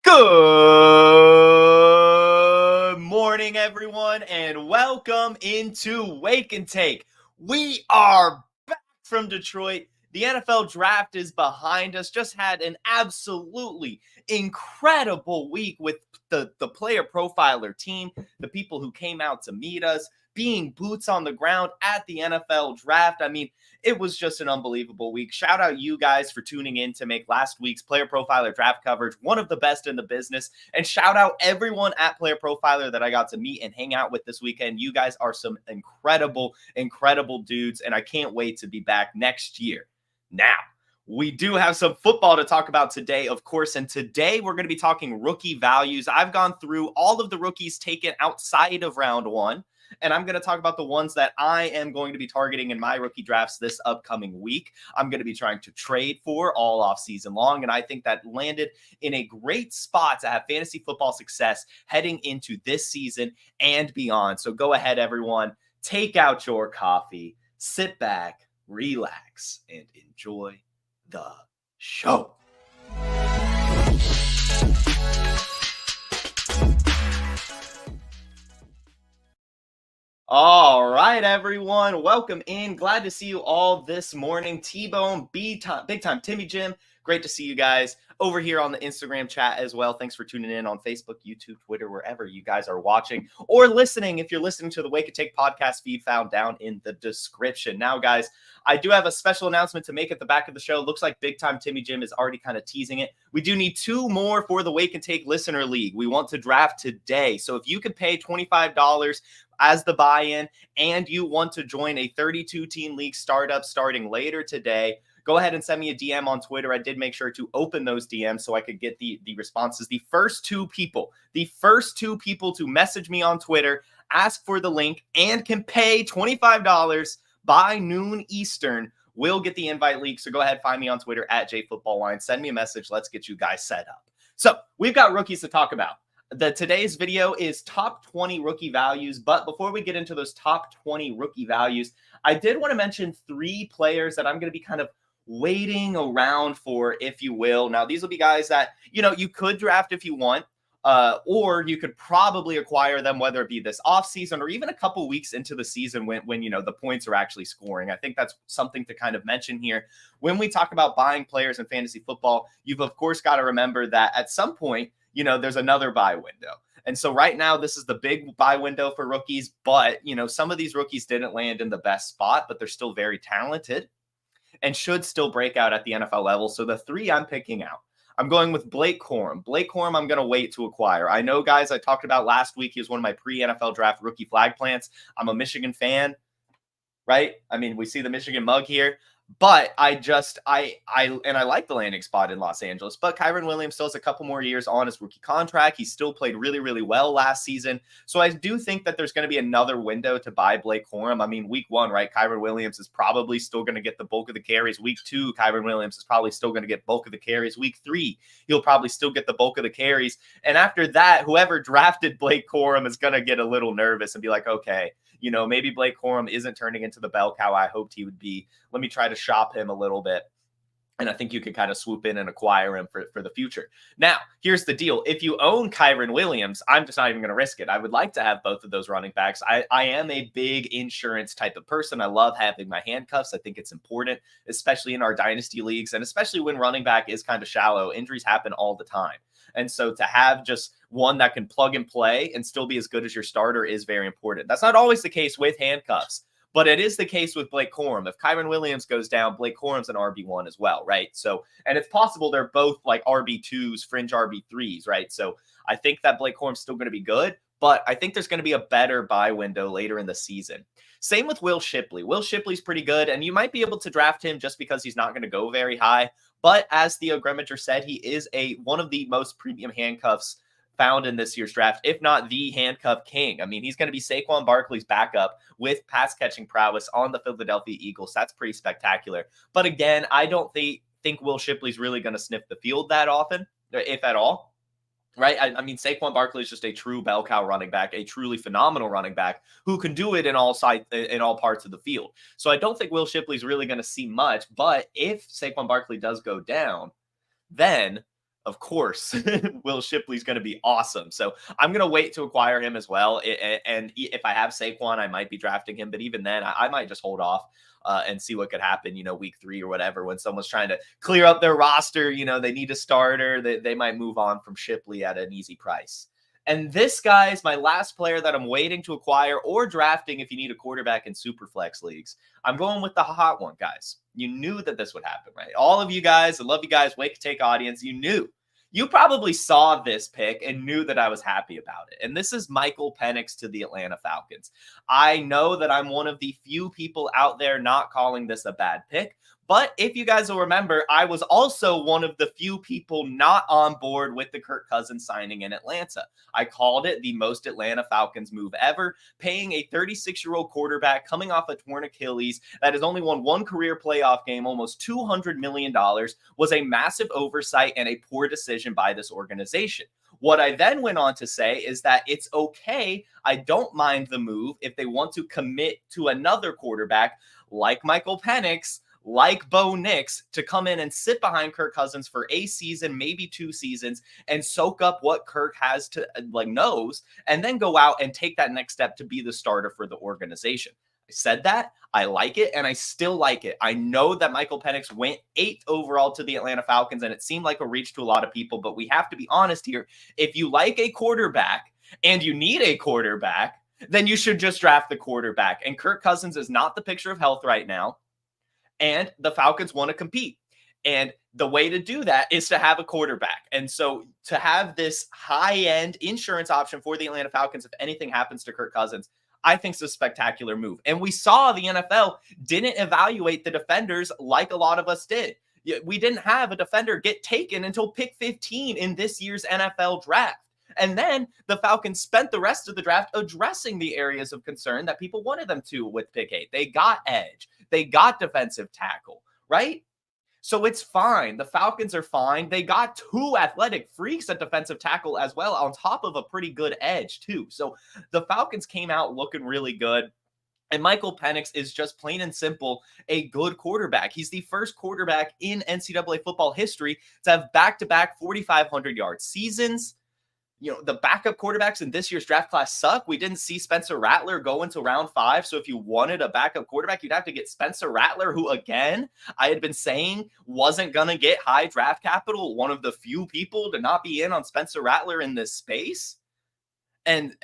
Good morning, everyone, and welcome into Wake and Take. We are back from Detroit. The NFL draft is behind us. Just had an absolutely incredible week with the player profiler team, the people who came out to meet us, being boots on the ground at the NFL draft. I mean, it was just an unbelievable week. Shout out you guys for tuning in to make last week's Player Profiler draft coverage one of the best in the business. And shout out everyone at Player Profiler that I got to meet and hang out with this weekend. You guys are some incredible dudes, and I can't wait to be back next year. Now, we do have some football to talk about today, of course, and today we're going to be talking rookie values. I've gone through all of the rookies taken outside of round one, and I'm going to talk about the ones that I am going to be targeting in my rookie drafts this upcoming week. I'm going to be trying to trade for all offseason long, and I think that landed in a great spot to have fantasy football success heading into this season and beyond. So go ahead, everyone, take out your coffee, sit back, relax, and enjoy the show. All right, everyone. Welcome in. Glad to see you all this morning. T-Bone, Big Time Timmy Jim. Great to see you guys over here on the Instagram chat as well. Thanks for tuning in on Facebook, YouTube, Twitter, wherever you guys are watching or listening. If you're listening to the Wake and Take podcast feed found down in the description. Now, guys, I do have a special announcement to make at the back of the show. Looks like Big Time Timmy Jim is already kind of teasing it. We do need 2 more for the Wake and Take Listener League. We want to draft today. So if you could pay $25 as the buy-in and you want to join a 32-team league startup starting later today, go ahead and send me a DM on Twitter. I did make sure to open those DMs so I could get the responses. The first two people to message me on Twitter, ask for the link, and can pay $25 by noon Eastern will get the invite leak. So go ahead, find me on Twitter at JFootballWine. Send me a message. Let's get you guys set up. So we've got rookies to talk about. Today's video is top 20 rookie values. But before we get into those top 20 rookie values, I did want to mention 3 players that I'm going to be kind of waiting around for, if you will. Now, these will be guys that, you could draft if you want, or you could probably acquire them, whether it be this offseason or even a couple weeks into the season when the points are actually scoring. I think that's something to kind of mention here. When we talk about buying players in fantasy football, you've, of course, got to remember that at some point, there's another buy window. And so right now, this is the big buy window for rookies. But, some of these rookies didn't land in the best spot, but they're still very talented and should still break out at the NFL level. So the 3 I'm picking out, I'm going with Blake Corum. Blake Corum, I'm going to wait to acquire. I know, guys, I talked about last week. He was one of my pre-NFL draft rookie flag plants. I'm a Michigan fan, right? I mean, we see the Michigan mug here. But I like the landing spot in Los Angeles. But Kyren Williams still has a couple more years on his rookie contract. He still played really, really well last season. So I do think that there's going to be another window to buy Blake Corum. I mean, week 1, right? Kyren Williams is probably still going to get the bulk of the carries. Week 2, Kyren Williams is probably still going to get bulk of the carries. Week 3, he'll probably still get the bulk of the carries. And after that, whoever drafted Blake Corum is going to get a little nervous and be like, okay, maybe Blake Corum isn't turning into the bell cow I hoped he would be. Let me try to shop him a little bit. And I think you could kind of swoop in and acquire him for the future. Now, here's the deal. If you own Kyren Williams, I'm just not even going to risk it. I would like to have both of those running backs. I am a big insurance type of person. I love having my handcuffs. I think it's important, especially in our dynasty leagues, and especially when running back is kind of shallow. Injuries happen all the time. And so to have just one that can plug and play and still be as good as your starter is very important. That's not always the case with handcuffs, but it is the case with Blake Corum. If Kyren Williams goes down, Blake Corum's an RB1 as well, right? So, and it's possible they're both like RB2s, fringe RB3s, right? So I think that Blake Corum's still going to be good, but I think there's going to be a better buy window later in the season. Same with Will Shipley. Will Shipley's pretty good, and you might be able to draft him just because he's not going to go very high. But as Theo Greminger said, he is one of the most premium handcuffs found in this year's draft, if not the handcuff king. I mean, he's going to be Saquon Barkley's backup with pass-catching prowess on the Philadelphia Eagles. That's pretty spectacular. But again, I don't think Will Shipley's really going to sniff the field that often, if at all. Right? I mean, Saquon Barkley is just a true bell cow running back, a truly phenomenal running back who can do it in all parts of the field. So I don't think Will Shipley's really going to see much. But if Saquon Barkley does go down, then of course, Will Shipley's going to be awesome. So I'm going to wait to acquire him as well. And if I have Saquon, I might be drafting him. But even then, I might just hold off and see what could happen, week 3 or whatever, when someone's trying to clear up their roster, they need a starter. They might move on from Shipley at an easy price. And this guy is my last player that I'm waiting to acquire or drafting if you need a quarterback in Superflex leagues. I'm going with the hot one, guys. You knew that this would happen, right? All of you guys, I love you guys, Wake Take audience, you knew. You probably saw this pick and knew that I was happy about it. And this is Michael Penix to the Atlanta Falcons. I know that I'm one of the few people out there not calling this a bad pick. But if you guys will remember, I was also one of the few people not on board with the Kirk Cousins signing in Atlanta. I called it the most Atlanta Falcons move ever, paying a 36-year-old quarterback coming off a torn Achilles that has only won one career playoff game, almost $200 million, was a massive oversight and a poor decision by this organization. What I then went on to say is that it's okay. I don't mind the move if they want to commit to another quarterback like Michael Penix, like Bo Nix, to come in and sit behind Kirk Cousins for a season, maybe 2 seasons, and soak up what Kirk has to knows, and then go out and take that next step to be the starter for the organization. I said that. I like it, and I still like it. I know that Michael Penix went 8th overall to the Atlanta Falcons, and it seemed like a reach to a lot of people, but we have to be honest here. If you like a quarterback and you need a quarterback, then you should just draft the quarterback. And Kirk Cousins is not the picture of health right now. And the Falcons want to compete. And the way to do that is to have a quarterback. And so to have this high-end insurance option for the Atlanta Falcons, if anything happens to Kirk Cousins, I think it's a spectacular move. And we saw the NFL didn't evaluate the defenders like a lot of us did. We didn't have a defender get taken until pick 15 in this year's NFL draft. And then the Falcons spent the rest of the draft addressing the areas of concern that people wanted them to with pick 8. They got edge. They got defensive tackle, right? So it's fine. The Falcons are fine. They got 2 athletic freaks at defensive tackle as well, on top of a pretty good edge too. So the Falcons came out looking really good. And Michael Penix is just plain and simple a good quarterback. He's the first quarterback in NCAA football history to have back-to-back 4,500-yard seasons. The backup quarterbacks in this year's draft class suck. We didn't see Spencer Rattler go into round 5. So if you wanted a backup quarterback, you'd have to get Spencer Rattler, who, again, I had been saying wasn't going to get high draft capital. One of the few people to not be in on Spencer Rattler in this space. And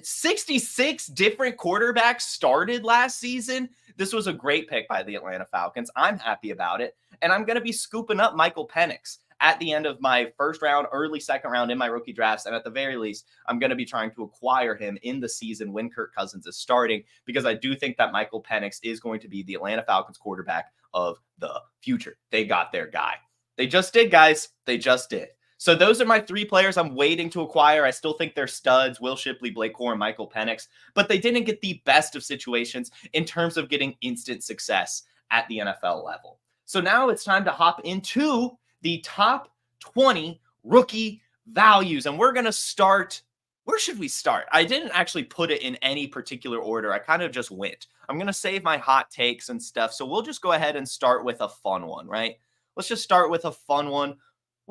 66 different quarterbacks started last season. This was a great pick by the Atlanta Falcons. I'm happy about it. And I'm going to be scooping up Michael Penix at the end of my first round, early second round in my rookie drafts. And at the very least, I'm going to be trying to acquire him in the season when Kirk Cousins is starting, because I do think that Michael Penix is going to be the Atlanta Falcons quarterback of the future. They got their guy. They just did, guys. They just did. So those are my 3 players I'm waiting to acquire. I still think they're studs: Will Shipley, Blake Corum, Michael Penix, but they didn't get the best of situations in terms of getting instant success at the NFL level. So now it's time to hop into the top 20 rookie values. And we're going to start. Where should we start? I didn't actually put it in any particular order. I kind of just went. I'm going to save my hot takes and stuff. So we'll just go ahead and start with a fun one, right? Let's just start with a fun one.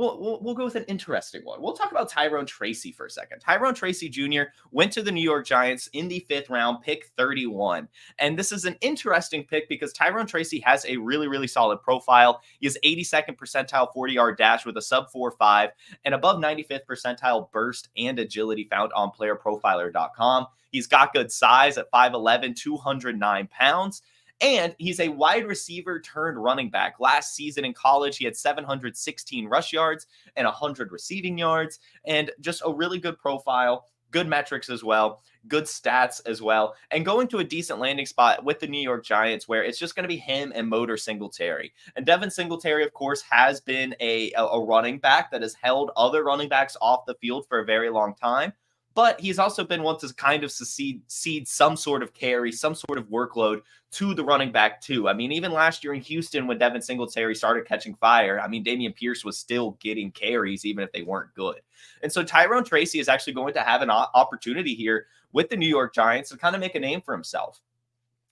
We'll go with an interesting one. We'll talk about Tyrone Tracy for a second. Tyrone Tracy Jr. went to the New York Giants in the 5th round, pick 31. And this is an interesting pick because Tyrone Tracy has a really, really solid profile. He has 82nd percentile 40-yard dash with a sub 4.5 and above 95th percentile burst and agility found on PlayerProfiler.com. He's got good size at 5'11", 209 pounds. And he's a wide receiver turned running back. Last season in college, he had 716 rush yards and 100 receiving yards, and just a really good profile, good metrics as well, good stats as well, and going to a decent landing spot with the New York Giants where it's just going to be him and Motor Singletary. And Devin Singletary, of course, has been a running back that has held other running backs off the field for a very long time. But he's also been one to kind of cede some sort of carry, some sort of workload to the running back too. I mean, even last year in Houston when Devin Singletary started catching fire, I mean, Dameon Pierce was still getting carries even if they weren't good. And so Tyrone Tracy is actually going to have an opportunity here with the New York Giants to kind of make a name for himself.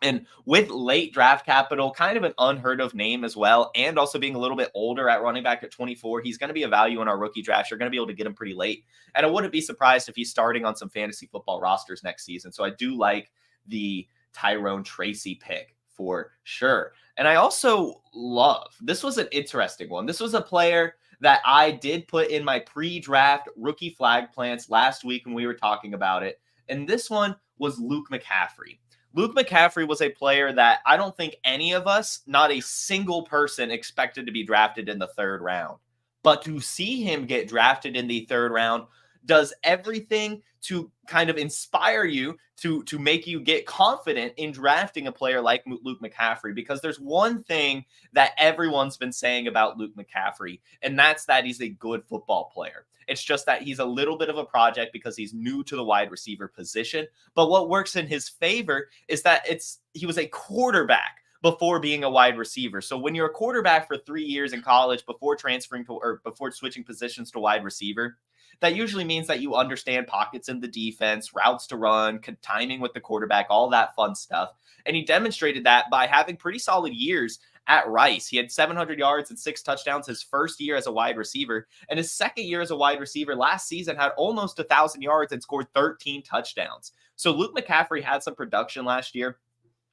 And with late draft capital, kind of an unheard of name as well, and also being a little bit older at running back at 24, he's going to be a value in our rookie draft. You're going to be able to get him pretty late. And I wouldn't be surprised if he's starting on some fantasy football rosters next season. So I do like the Tyrone Tracy pick for sure. And I also love, this was an interesting one. This was a player that I did put in my pre-draft rookie flag plants last week when we were talking about it. And this one was Luke McCaffery. Luke McCaffrey was a player that I don't think any of us, not a single person, expected to be drafted in the 3rd round. But to see him get drafted in the 3rd round does everything to kind of inspire you to make you get confident in drafting a player like Luke McCaffrey, because there's one thing that everyone's been saying about Luke McCaffrey, and that's that he's a good football player. It's just that he's a little bit of a project because he's new to the wide receiver position. But what works in his favor is that he was a quarterback before being a wide receiver. So when you're a quarterback for 3 years in college before transferring to, or before switching positions to wide receiver, that usually means that you understand pockets in the defense, routes to run, timing with the quarterback, all that fun stuff. And he demonstrated that by having pretty solid years at Rice. He had 700 yards and 6 touchdowns his first year as a wide receiver. And his second year as a wide receiver last season had almost 1,000 yards and scored 13 touchdowns. So Luke McCaffrey had some production last year.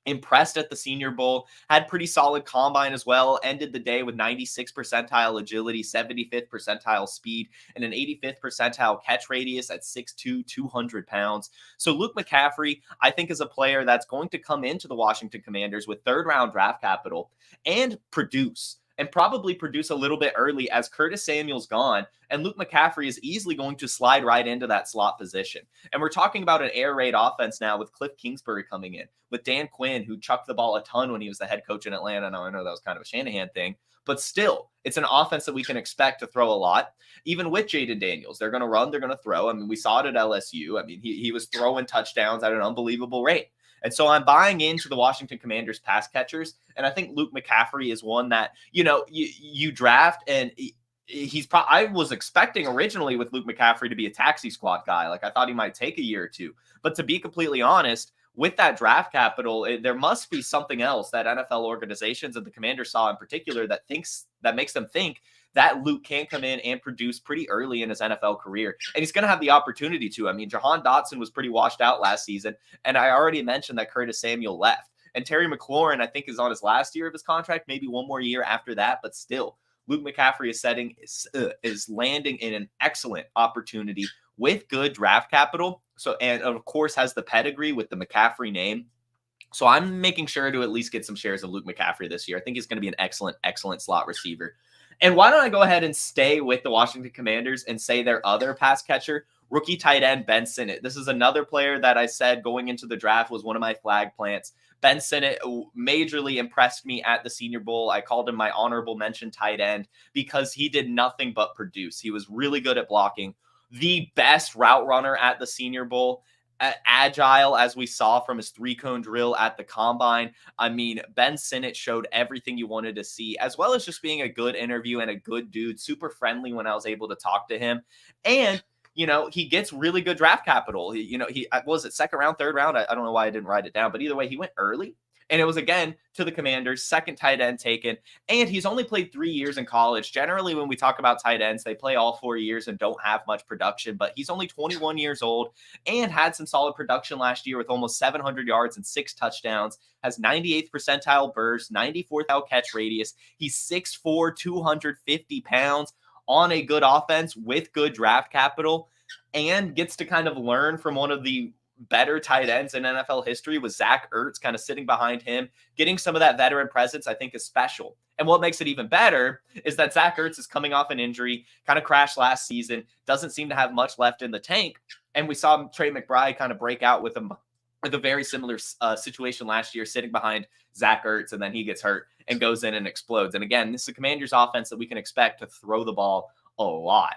Impressed at the Senior Bowl, had pretty solid combine as well, ended the day with 96th percentile agility, 75th percentile speed, and an 85th percentile catch radius at 6'2", 200 pounds. So Luke McCaffrey, I think, is a player that's going to come into the Washington Commanders with 3rd round draft capital and produce. And probably produce a little bit early as Curtis Samuel's gone, and Luke McCaffrey is easily going to slide right into that slot position. And we're talking about an air raid offense now with Cliff Kingsbury coming in, with Dan Quinn, who chucked the ball a ton when he was the head coach in Atlanta. Now, I know that was kind of a Shanahan thing, but still, it's an offense that we can expect to throw a lot. Even with Jaden Daniels, they're going to run, they're going to throw. I mean, we saw it at LSU. I mean, he was throwing touchdowns at an unbelievable rate. And so I'm buying into the Washington Commanders pass catchers. And I think Luke McCaffrey is one that, you draft, and I was expecting originally with Luke McCaffrey to be a taxi squad guy. Like, I thought he might take a year or two. But to be completely honest, with that draft capital, there must be something else that NFL organizations and the Commanders saw in particular that makes them think that Luke can come in and produce pretty early in his NFL career. And he's going to have the opportunity to. I mean, Jahan Dotson was pretty washed out last season. And I already mentioned that Curtis Samuel left. And Terry McLaurin, I think, is on his last year of his contract, maybe one more year after that. But still, Luke McCaffrey is landing in an excellent opportunity with good draft capital. So, and of course, has the pedigree with the McCaffrey name. So I'm making sure to at least get some shares of Luke McCaffrey this year. I think he's going to be an excellent, excellent slot receiver. And why don't I go ahead and stay with the Washington Commanders and say their other pass catcher, rookie tight end Ben Sinnott. This is another player that I said going into the draft was one of my flag plants. Ben Sinnott majorly impressed me at the Senior Bowl. I called him my honorable mention tight end because he did nothing but produce. He was really good at blocking. The best route runner at the Senior Bowl. Agile, as we saw from his 3-cone drill at the combine. I mean, Ben Sinnott showed everything you wanted to see, as well as just being a good interview and a good dude, super friendly when I was able to talk to him. And, he gets really good draft capital. He was it 2nd round, 3rd round? I don't know why I didn't write it down, but either way, he went early. And it was, again, to the Commanders, 2nd tight end taken. And he's only played 3 years in college. Generally, when we talk about tight ends, they play all 4 years and don't have much production. But he's only 21 years old and had some solid production last year with almost 700 yards and 6 touchdowns. Has 98th percentile burst, 94th catch radius. He's 6'4", 250 pounds on a good offense with good draft capital, and gets to kind of learn from one of the better tight ends in NFL history with Zach Ertz kind of sitting behind him. Getting some of that veteran presence, I think, is special. And what makes it even better is that Zach Ertz is coming off an injury, kind of crashed last season, doesn't seem to have much left in the tank. And we saw Trey McBride kind of break out with a very similar situation last year, sitting behind Zach Ertz, and then he gets hurt and goes in and explodes. And again, this is a Commanders offense that we can expect to throw the ball a lot.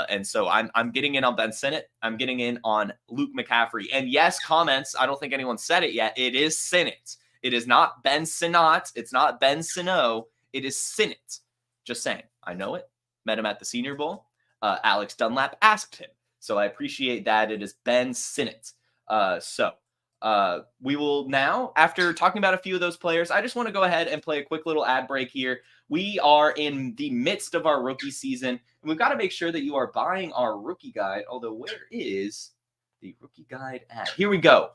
And so I'm getting in on Ben Sinnott. I'm getting in on Luke McCaffrey. And yes, comments, I don't think anyone said it yet. It is Sinnott. It is not Ben Sinnott. It's not Ben Sino. It is Sinnott. Just saying. I know it. Met him at the Senior Bowl. Alex Dunlap asked him. So I appreciate that. It is Ben Sinnott. So We will now, after talking about a few of those players, I just want to go ahead and play a quick little ad break here. We are in the midst of our rookie season, and we've got to make sure that you are buying our rookie guide. Although, where is the rookie guide at? Here we go.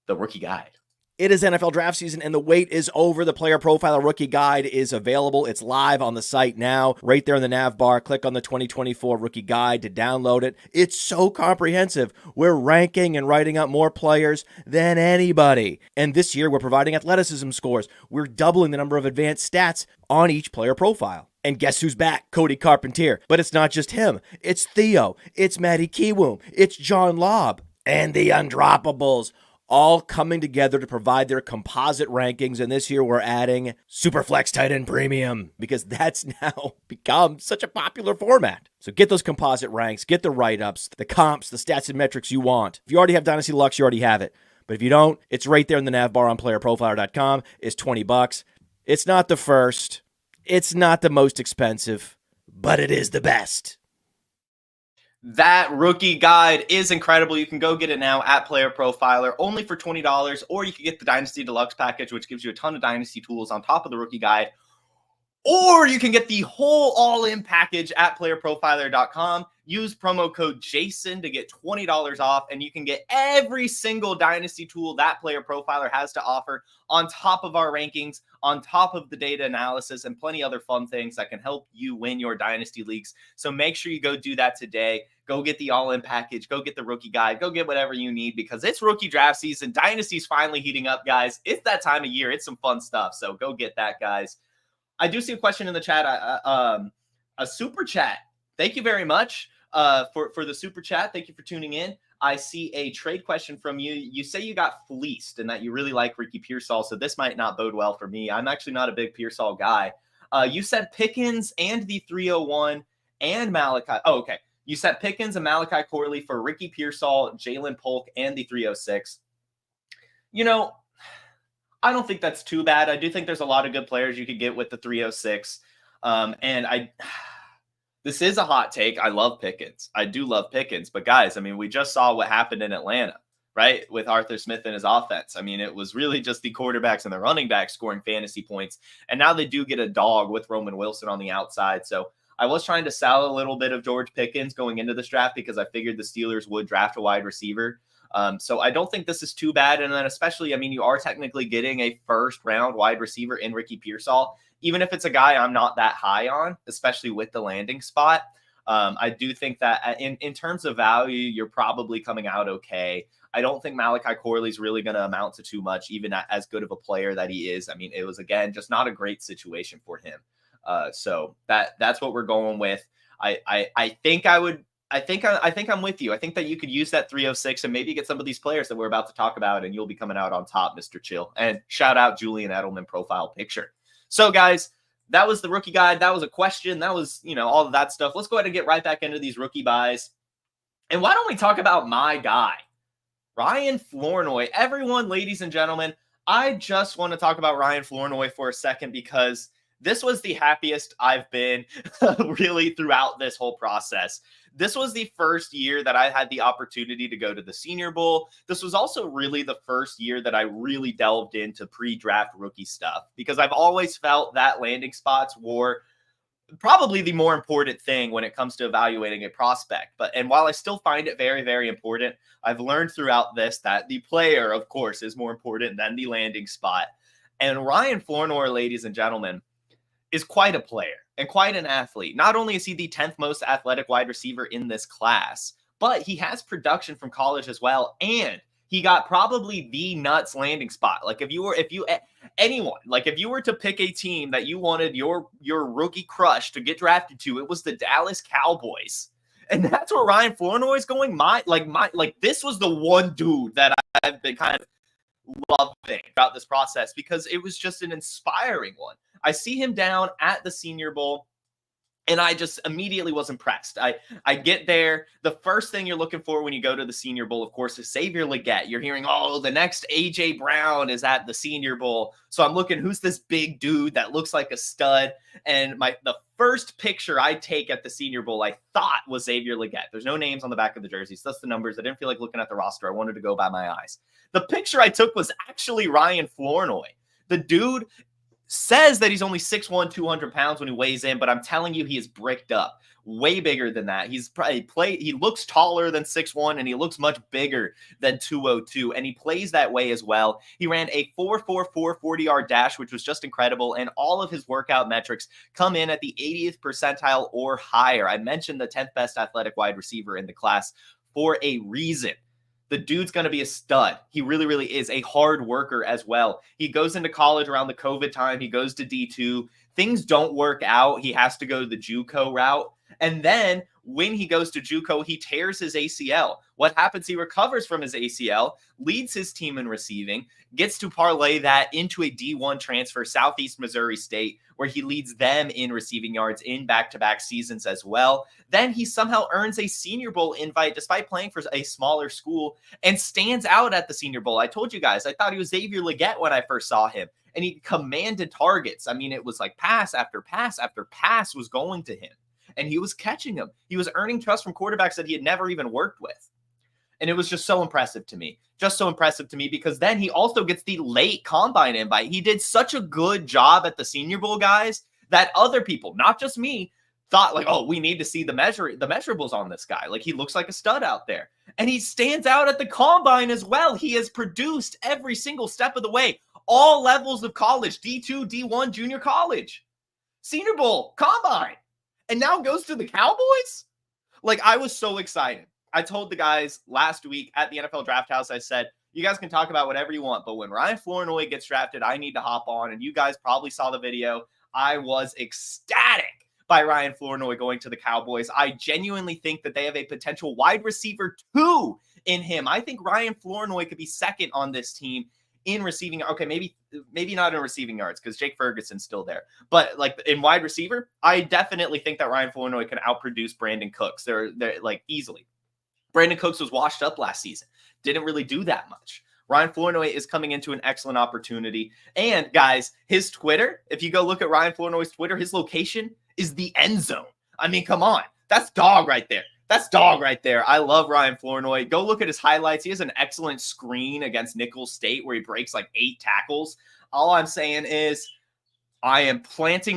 The rookie guide. It is NFL draft season and the wait is over. The Player Profiler Rookie Guide is available. It's live on the site now. Right there in the nav bar, click on the 2024 Rookie Guide to download it. It's so comprehensive. We're ranking and writing up more players than anybody. And this year, we're providing athleticism scores. We're doubling the number of advanced stats on each player profile. And guess who's back? Cody Carpentier. But it's not just him. It's Theo. It's Matty Kiwoom. It's John Laube. And the Undroppables. All coming together to provide their composite rankings. And this year we're adding Superflex Tight End Premium because that's now become such a popular format. So get those composite ranks, get the write-ups, the comps, the stats and metrics you want. If you already have Dynasty Deluxe, you already have it. But if you don't, it's right there in the nav bar on playerprofiler.com. It's $20. It's not the first. It's not the most expensive, but it is the best. That rookie guide is incredible. You can go get it now at Player Profiler only for $20, or you can get the Dynasty Deluxe package, which gives you a ton of Dynasty tools on top of the rookie guide, or you can get the whole all-in package at playerprofiler.com. Use promo code Jason to get $20 off, and you can get every single Dynasty tool that Player Profiler has to offer on top of our rankings, on top of the data analysis, and plenty other fun things that can help you win your Dynasty leagues. So make sure you go do that today. Go get the all-in package. Go get the rookie guide. Go get whatever you need because it's rookie draft season. Dynasty's finally heating up, guys. It's that time of year. It's some fun stuff. So go get that, guys. I do see a question in the chat, a super chat. Thank you very much for the super chat. Thank you for tuning in. I see a trade question from you. You say you got fleeced and that you really like Ricky Pearsall, so this might not bode well for me. I'm actually not a big Pearsall guy. You said Pickens and the 301 and Malachi. Oh, okay. You said Pickens and Malachi Corley for Ricky Pearsall, Jalen Polk, and the 306. You know, I don't think that's too bad. I do think there's a lot of good players you could get with the 306. This is a hot take. I love Pickens. I do love Pickens. But guys, I mean, we just saw what happened in Atlanta, right? With Arthur Smith and his offense. I mean, it was really just the quarterbacks and the running backs scoring fantasy points. And now they do get a dog with Roman Wilson on the outside. So I was trying to sell a little bit of George Pickens going into this draft because I figured the Steelers would draft a wide receiver. So I don't think this is too bad. And then especially, I mean, you are technically getting a first round wide receiver in Ricky Pearsall, even if it's a guy I'm not that high on, especially with the landing spot. I do think that in terms of value, you're probably coming out okay. I don't think Malachi Corley's really going to amount to too much, even as good of a player that he is. I mean, it was, again, just not a great situation for him. So that's what we're going with. I think I'm with you. I think that you could use that 306 and maybe get some of these players that we're about to talk about, and you'll be coming out on top, Mr. Chill. And shout out Julian Edelman profile picture. So, guys, that was the rookie guide. That was a question. That was, all of that stuff. Let's go ahead and get right back into these rookie buys. And why don't we talk about my guy, Ryan Flournoy? Everyone, ladies and gentlemen, I just want to talk about Ryan Flournoy for a second because this was the happiest I've been really throughout this whole process. This was the first year that I had the opportunity to go to the Senior Bowl. This was also really the first year that I really delved into pre-draft rookie stuff because I've always felt that landing spots were probably the more important thing when it comes to evaluating a prospect. And while I still find it very, very important, I've learned throughout this that the player, of course, is more important than the landing spot. And Ryan Flournoy, ladies and gentlemen, is quite a player and quite an athlete. Not only is he the 10th most athletic wide receiver in this class, but he has production from college as well. And he got probably the nuts landing spot. Like if you were to pick a team that you wanted your rookie crush to get drafted to, it was the Dallas Cowboys. And that's where Ryan Flournoy is going. This was the one dude that I've been kind of loving about this process because it was just an inspiring one. I see him down at the Senior Bowl, And I just immediately was impressed. I get there. The first thing you're looking for when you go to the Senior Bowl, of course, is Xavier Legette. You're hearing, oh, the next A.J. Brown is at the Senior Bowl. So I'm looking, who's this big dude that looks like a stud? And the first picture I take at the Senior Bowl, I thought was Xavier Legette. There's no names on the back of the jerseys. That's the numbers. I didn't feel like looking at the roster. I wanted to go by my eyes. The picture I took was actually Ryan Flournoy. The dude says that he's only 6'1", 200 pounds when he weighs in, but I'm telling you, he is bricked up. Way bigger than that. He looks taller than 6'1", and he looks much bigger than 202, and he plays that way as well. He ran a 4.44 40-yard dash, which was just incredible, and all of his workout metrics come in at the 80th percentile or higher. I mentioned the 10th best athletic wide receiver in the class for a reason. The dude's going to be a stud. He really, really is a hard worker as well. He goes into college around the COVID time. He goes to D2. Things don't work out. He has to go the JUCO route. And then when he goes to JUCO, he tears his ACL. What happens? He recovers from his ACL, leads his team in receiving, gets to parlay that into a D1 transfer, Southeast Missouri State, where he leads them in receiving yards in back-to-back seasons as well. Then he somehow earns a Senior Bowl invite despite playing for a smaller school and stands out at the Senior Bowl. I told you guys, I thought he was Xavier Legette when I first saw him, and he commanded targets. I mean, it was like pass after pass after pass was going to him, and he was catching them. He was earning trust from quarterbacks that he had never even worked with. And it was just so impressive to me. Just so impressive to me because then he also gets the late combine invite. He did such a good job at the Senior Bowl, guys, that other people, not just me, thought like, oh, we need to see the measurables on this guy. Like, he looks like a stud out there. And he stands out at the combine as well. He has produced every single step of the way. All levels of college, D2, D1, junior college, Senior Bowl, combine, and now goes to the Cowboys? Like, I was so excited. I told the guys last week at the NFL Draft House, I said, you guys can talk about whatever you want, but when Ryan Flournoy gets drafted, I need to hop on. And you guys probably saw the video. I was ecstatic by Ryan Flournoy going to the Cowboys. I genuinely think that they have a potential wide receiver 2 in him. I think Ryan Flournoy could be second on this team in receiving. Okay, maybe not in receiving yards because Jake Ferguson's still there. But like in wide receiver, I definitely think that Ryan Flournoy can outproduce Brandon Cooks. They're like easily. Brandon Cooks was washed up last season. Didn't really do that much. Ryan Flournoy is coming into an excellent opportunity. And guys, his Twitter, if you go look at Ryan Flournoy's Twitter, his location is the end zone. I mean, come on. That's dog right there. That's dog right there. I love Ryan Flournoy. Go look at his highlights. He has an excellent screen against Nicholls State where he breaks like 8 tackles. All I'm saying is I am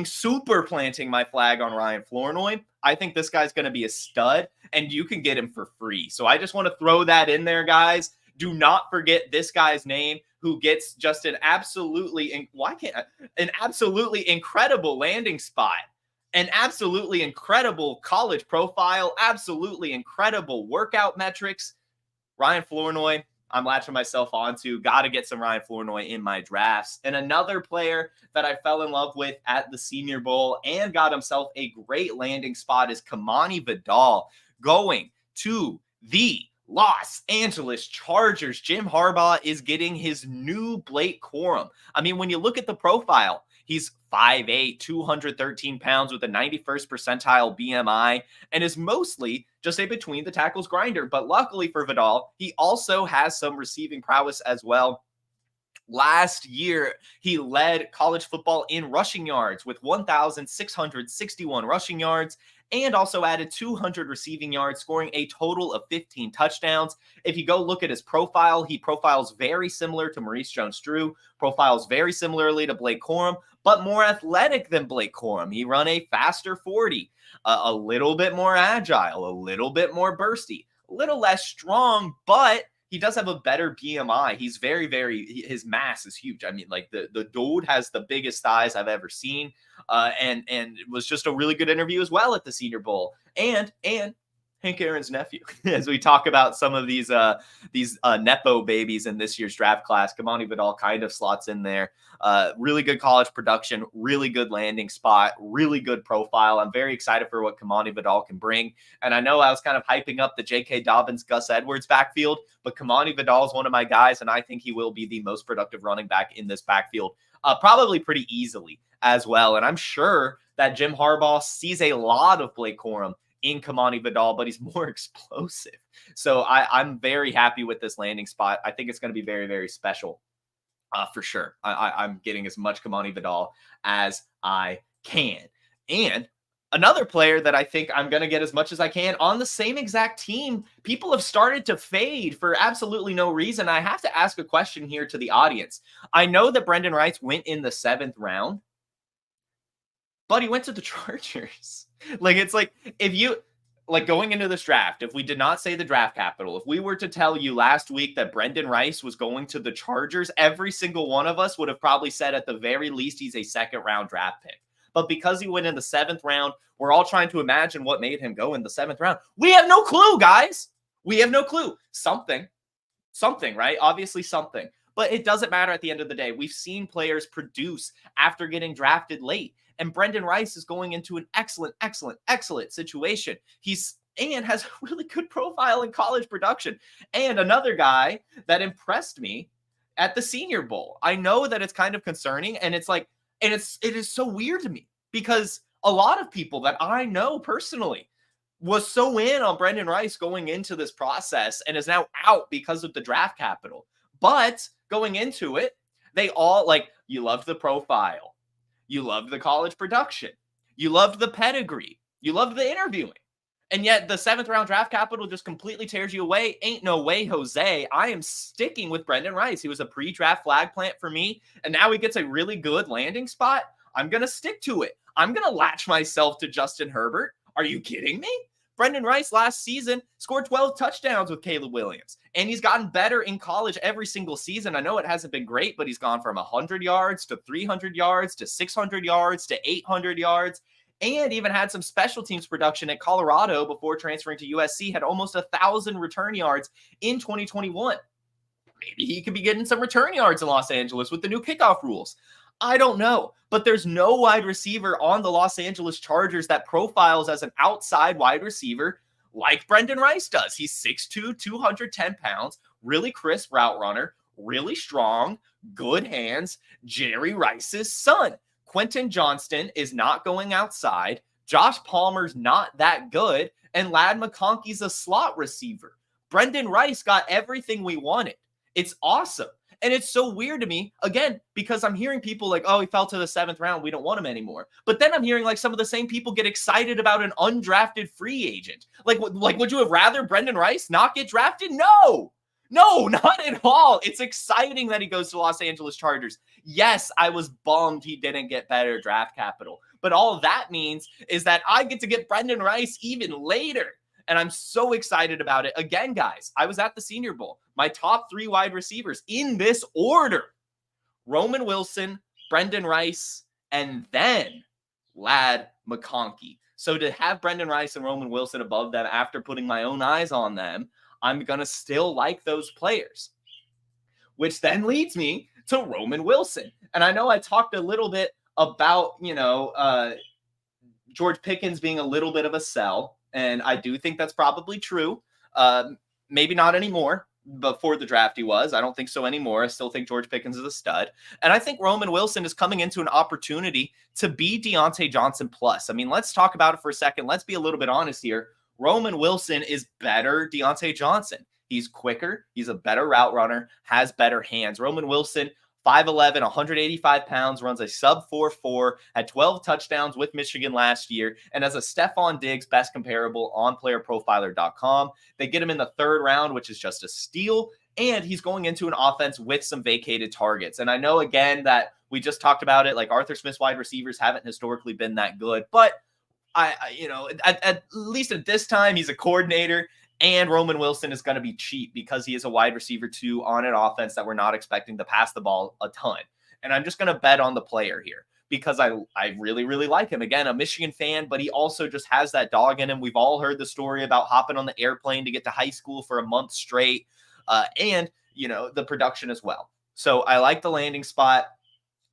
super planting my flag on Ryan Flournoy. I think this guy's going to be a stud, and you can get him for free. So I just want to throw that in there, guys. Do not forget this guy's name, who gets just an absolutely incredible landing spot, an absolutely incredible college profile, absolutely incredible workout metrics. Ryan Flournoy, I'm latching myself onto. Got to get some Ryan Flournoy in my drafts. And another player that I fell in love with at the Senior Bowl and got himself a great landing spot is Kimani Vidal going to the Los Angeles Chargers. Jim Harbaugh is getting his new Blake Corum. I mean, when you look at the profile, he's 5'8", 213 pounds with a 91st percentile BMI and is mostly just a between the tackles grinder. But luckily for Vidal, he also has some receiving prowess as well. Last year, he led college football in rushing yards with 1,661 rushing yards and also added 200 receiving yards, scoring a total of 15 touchdowns. If you go look at his profile, he profiles very similar to Maurice Jones-Drew, profiles very similarly to Blake Corum, but more athletic than Blake Corum. He run a faster 40, a little bit more agile, a little bit more bursty, a little less strong, but he does have a better BMI. He's his mass is huge. I mean, like the dude has the biggest thighs I've ever seen. And it was just a really good interview as well at the Senior Bowl. And Hank Aaron's nephew. As we talk about some of these Nepo babies in this year's draft class, Kimani Vidal kind of slots in there. Really good college production, really good landing spot, really good profile. I'm very excited for what Kimani Vidal can bring. And I know I was kind of hyping up the J.K. Dobbins, Gus Edwards backfield, but Kimani Vidal is one of my guys, and I think he will be the most productive running back in this backfield, probably pretty easily as well. And I'm sure that Jim Harbaugh sees a lot of Blake Corum in Kimani Vidal, but he's more explosive. So I'm very happy with this landing spot. I think it's going to be very, very special for sure. I'm getting as much Kimani Vidal as I can. And another player that I think I'm going to get as much as I can on the same exact team, people have started to fade for absolutely no reason. I have to ask a question here to the audience. I know that Brenden Rice went in the 7th round, but he went to the Chargers. Like, it's like, if you, like, going into this draft, if we did not say the draft capital, if we were to tell you last week that Brenden Rice was going to the Chargers, every single one of us would have probably said at the very least he's a 2nd round draft pick. But because he went in the 7th round, we're all trying to imagine what made him go in the 7th round. We have no clue, guys. We have no clue. Something, right? Obviously something. But it doesn't matter at the end of the day. We've seen players produce after getting drafted late. And Brenden Rice is going into an excellent situation. And has a really good profile in college production. And another guy that impressed me at the Senior Bowl. I know that it's kind of concerning, and it's like, and it is so weird to me because a lot of people that I know personally was so in on Brenden Rice going into this process and is now out because of the draft capital. But going into it, they all, like, you loved the profile. You loved the college production. You loved the pedigree. You loved the interviewing. And yet the 7th round draft capital just completely tears you away. Ain't no way, Jose. I am sticking with Brenden Rice. He was a pre-draft flag plant for me. And now he gets a really good landing spot. I'm going to stick to it. I'm going to latch myself to Justin Herbert. Are you kidding me? Brenden Rice last season scored 12 touchdowns with Caleb Williams, and he's gotten better in college every single season. I know it hasn't been great, but he's gone from 100 yards to 300 yards to 600 yards to 800 yards, and even had some special teams production at Colorado before transferring to USC, had almost 1,000 return yards in 2021. Maybe he could be getting some return yards in Los Angeles with the new kickoff rules. I don't know, but there's no wide receiver on the Los Angeles Chargers that profiles as an outside wide receiver like Brenden Rice does. He's 6'2", 210 pounds, really crisp route runner, really strong, good hands, Jerry Rice's son. Quentin Johnston is not going outside. Josh Palmer's not that good, and Ladd McConkey's a slot receiver. Brenden Rice got everything we wanted. It's awesome. And it's so weird to me, again, because I'm hearing people like, oh, he fell to the 7th round, we don't want him anymore. But then I'm hearing like some of the same people get excited about an undrafted free agent. Like would you have rather Brenden Rice not get drafted? No, not at all. It's exciting that he goes to Los Angeles Chargers. Yes, I was bummed he didn't get better draft capital. But all that means is that I get to get Brenden Rice even later. And I'm so excited about it. Again, guys, I was at the Senior Bowl. My top 3 wide receivers in this order: Roman Wilson, Brenden Rice, and then Ladd McConkey. So to have Brenden Rice and Roman Wilson above them after putting my own eyes on them, I'm going to still like those players, which then leads me to Roman Wilson. And I know I talked a little bit about, George Pickens being a little bit of a sell. And I do think that's probably true. Maybe not anymore. Before the draft he was. I don't think so anymore. I still think George Pickens is a stud. And I think Roman Wilson is coming into an opportunity to be Deontay Johnson plus. I mean, let's talk about it for a second. Let's be a little bit honest here. Roman Wilson is better Deontay Johnson. He's quicker. He's a better route runner, has better hands. Roman Wilson, 5'11", 185 pounds, runs a sub 4.4, had 12 touchdowns with Michigan last year, and as a Stephon Diggs best comparable on PlayerProfiler.com. They get him in the 3rd round, which is just a steal, and he's going into an offense with some vacated targets. And I know, again, that we just talked about it, like Arthur Smith's wide receivers haven't historically been that good, but at least at this time, he's a coordinator. And Roman Wilson is going to be cheap because he is a wide receiver 2 on an offense that we're not expecting to pass the ball a ton. And I'm just going to bet on the player here because I really, really like him. Again, a Michigan fan, but he also just has that dog in him. We've all heard the story about hopping on the airplane to get to high school for a month straight, and, the production as well. So I like the landing spot.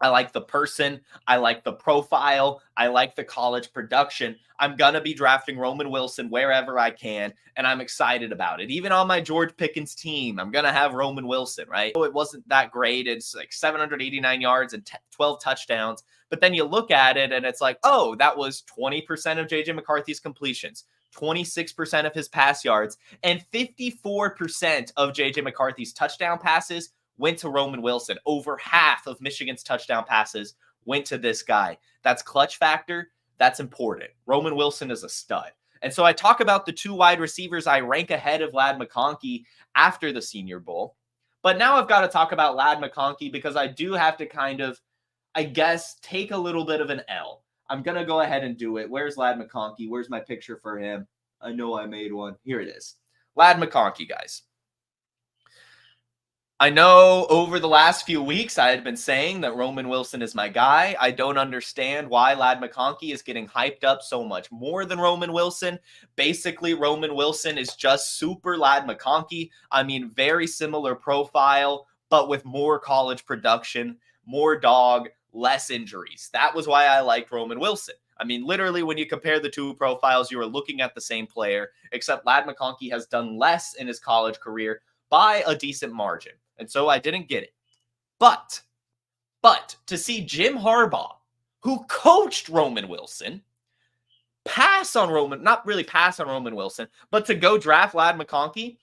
I like the person. I like the profile. I like the college production. I'm going to be drafting Roman Wilson wherever I can, and I'm excited about it. Even on my George Pickens team, I'm going to have Roman Wilson, right? It wasn't that great. It's like 789 yards and 12 touchdowns. But then you look at it, and it's like, oh, that was 20% of J.J. McCarthy's completions, 26% of his pass yards, and 54% of J.J. McCarthy's touchdown passes went to Roman Wilson. Over half of Michigan's touchdown passes went to this guy. That's clutch factor. That's important. Roman Wilson is a stud. And so I talk about the 2 wide receivers I rank ahead of Ladd McConkey after the Senior Bowl. But now I've got to talk about Ladd McConkey because I do have to kind of, I guess, take a little bit of an L. I'm going to go ahead and do it. Where's Ladd McConkey? Where's my picture for him? I know I made one. Here it is. Ladd McConkey, guys. I know over the last few weeks, I had been saying that Roman Wilson is my guy. I don't understand why Ladd McConkey is getting hyped up so much more than Roman Wilson. Basically, Roman Wilson is just super Ladd McConkey. I mean, very similar profile, but with more college production, more dog, less injuries. That was why I liked Roman Wilson. I mean, literally, when you compare the 2 profiles, you are looking at the same player, except Ladd McConkey has done less in his college career by a decent margin. And so I didn't get it. But to see Jim Harbaugh, who coached Roman Wilson, not really pass on Roman Wilson, but to go draft Ladd McConkey,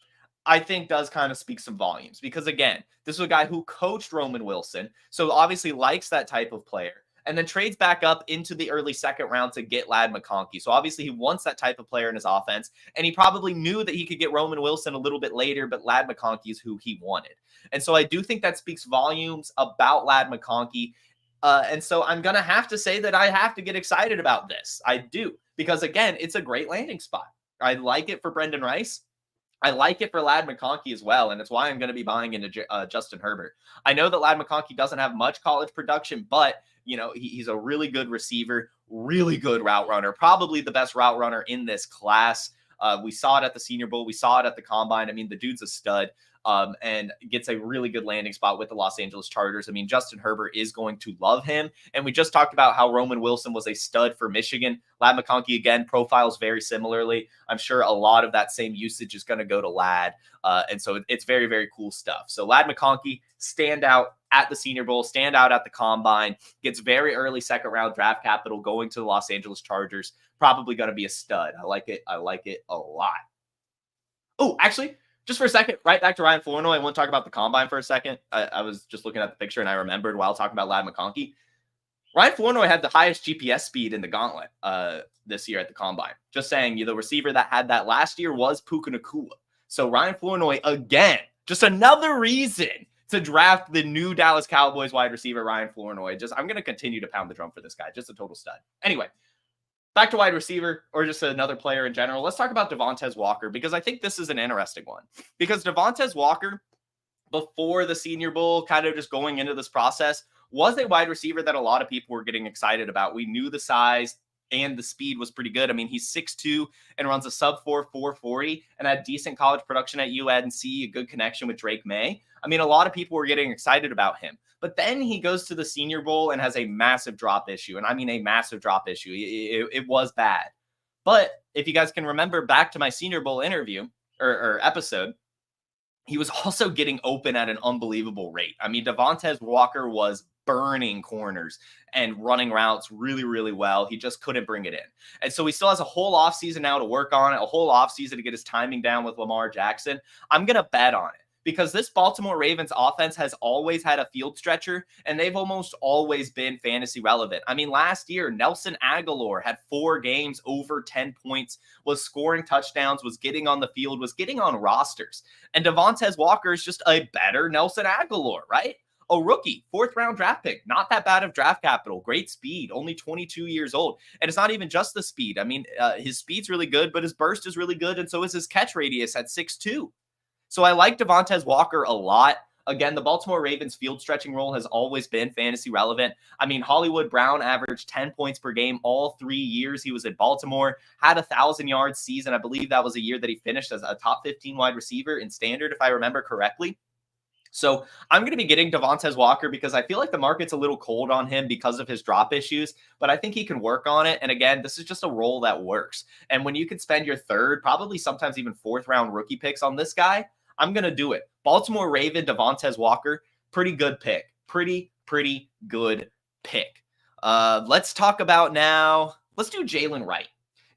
I think does kind of speak some volumes. Because again, this is a guy who coached Roman Wilson, so obviously likes that type of player, and then trades back up into the early second round to get Ladd McConkey. So obviously he wants that type of player in his offense, and he probably knew that he could get Roman Wilson a little bit later, but Ladd McConkey is who he wanted. And so I do think that speaks volumes about Ladd McConkey. And so I'm going to have to say that I have to get excited about this. I do. Because again, it's a great landing spot. I like it for Brenden Rice. I like it for Ladd McConkey as well, and it's why I'm going to be buying into Justin Herbert. I know that Ladd McConkey doesn't have much college production, but he's a really good receiver, really good route runner, probably the best route runner in this class. We saw it at the Senior Bowl. We saw it at the Combine. I mean, the dude's a stud. And gets a really good landing spot with the Los Angeles Chargers. I mean, Justin Herbert is going to love him. And we just talked about how Roman Wilson was a stud for Michigan. Ladd McConkey, again, profiles very similarly. I'm sure a lot of that same usage is going to go to Ladd. And so it's very, very cool stuff. So Ladd McConkey, stand out at the Senior Bowl, stand out at the Combine, gets very early second round draft capital going to the Los Angeles Chargers. Probably going to be a stud. I like it. I like it a lot. Oh, actually, just for a second, right back to Ryan Flournoy. I want to talk about the Combine for a second. I was just looking at the picture and I remembered while talking about Ladd McConkey. Ryan Flournoy had the highest GPS speed in the gauntlet this year at the Combine. Just saying, the receiver that had that last year was Puka Nacua. So Ryan Flournoy, again, just another reason to draft the new Dallas Cowboys wide receiver, Ryan Flournoy. I'm going to continue to pound the drum for this guy. Just a total stud. Anyway, back to wide receiver, or just another player in general. Let's talk about Devontez Walker, because I think this is an interesting one. Because Devontez Walker, before the Senior Bowl, kind of just going into this process, was a wide receiver that a lot of people were getting excited about. We knew the size and the speed was pretty good. I mean, he's 6'2" and runs a sub-4 440 and had decent college production at UNC, a good connection with Drake May. I mean, a lot of people were getting excited about him. But then he goes to the Senior Bowl and has a massive drop issue. And I mean a massive drop issue. It was bad. But if you guys can remember back to my Senior Bowl interview or episode, he was also getting open at an unbelievable rate. I mean, Devontez Walker was burning corners and running routes really, really well. He just couldn't bring it in. And so he still has a whole offseason now to work on it, a whole offseason to get his timing down with Lamar Jackson. I'm going to bet on it, because this Baltimore Ravens offense has always had a field stretcher, and they've almost always been fantasy relevant. I mean, last year, Nelson Aguilar had 4 games over 10 points, was scoring touchdowns, was getting on the field, was getting on rosters. And Devontez Walker is just a better Nelson Aguilar, right? A rookie, 4th-round draft pick, not that bad of draft capital, great speed, only 22 years old. And it's not even just the speed. I mean, his speed's really good, but his burst is really good, and so is his catch radius at 6'2". So I like Devontez Walker a lot. Again, the Baltimore Ravens field stretching role has always been fantasy relevant. I mean, Hollywood Brown averaged 10 points per game all 3 years he was at Baltimore, had a 1,000-yard season. I believe that was a year that he finished as a top 15 wide receiver in standard, if I remember correctly. So I'm going to be getting Devontez Walker because I feel like the market's a little cold on him because of his drop issues, but I think he can work on it. And again, this is just a role that works. And when you can spend your third, probably sometimes even fourth round rookie picks on this guy, I'm going to do it. Baltimore Raven, Devontez Walker, pretty good pick. Pretty good pick. Let's talk about now. Let's do Jaylen Wright.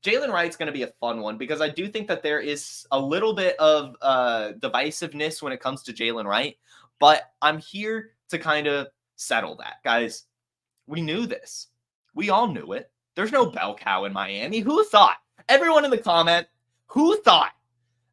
Jaylen Wright's going to be a fun one because I do think that there is a little bit of divisiveness when it comes to Jaylen Wright, but I'm here to kind of settle that. Guys, we knew this. We all knew it. There's no bell cow in Miami. Who thought? Everyone in the comment, who thought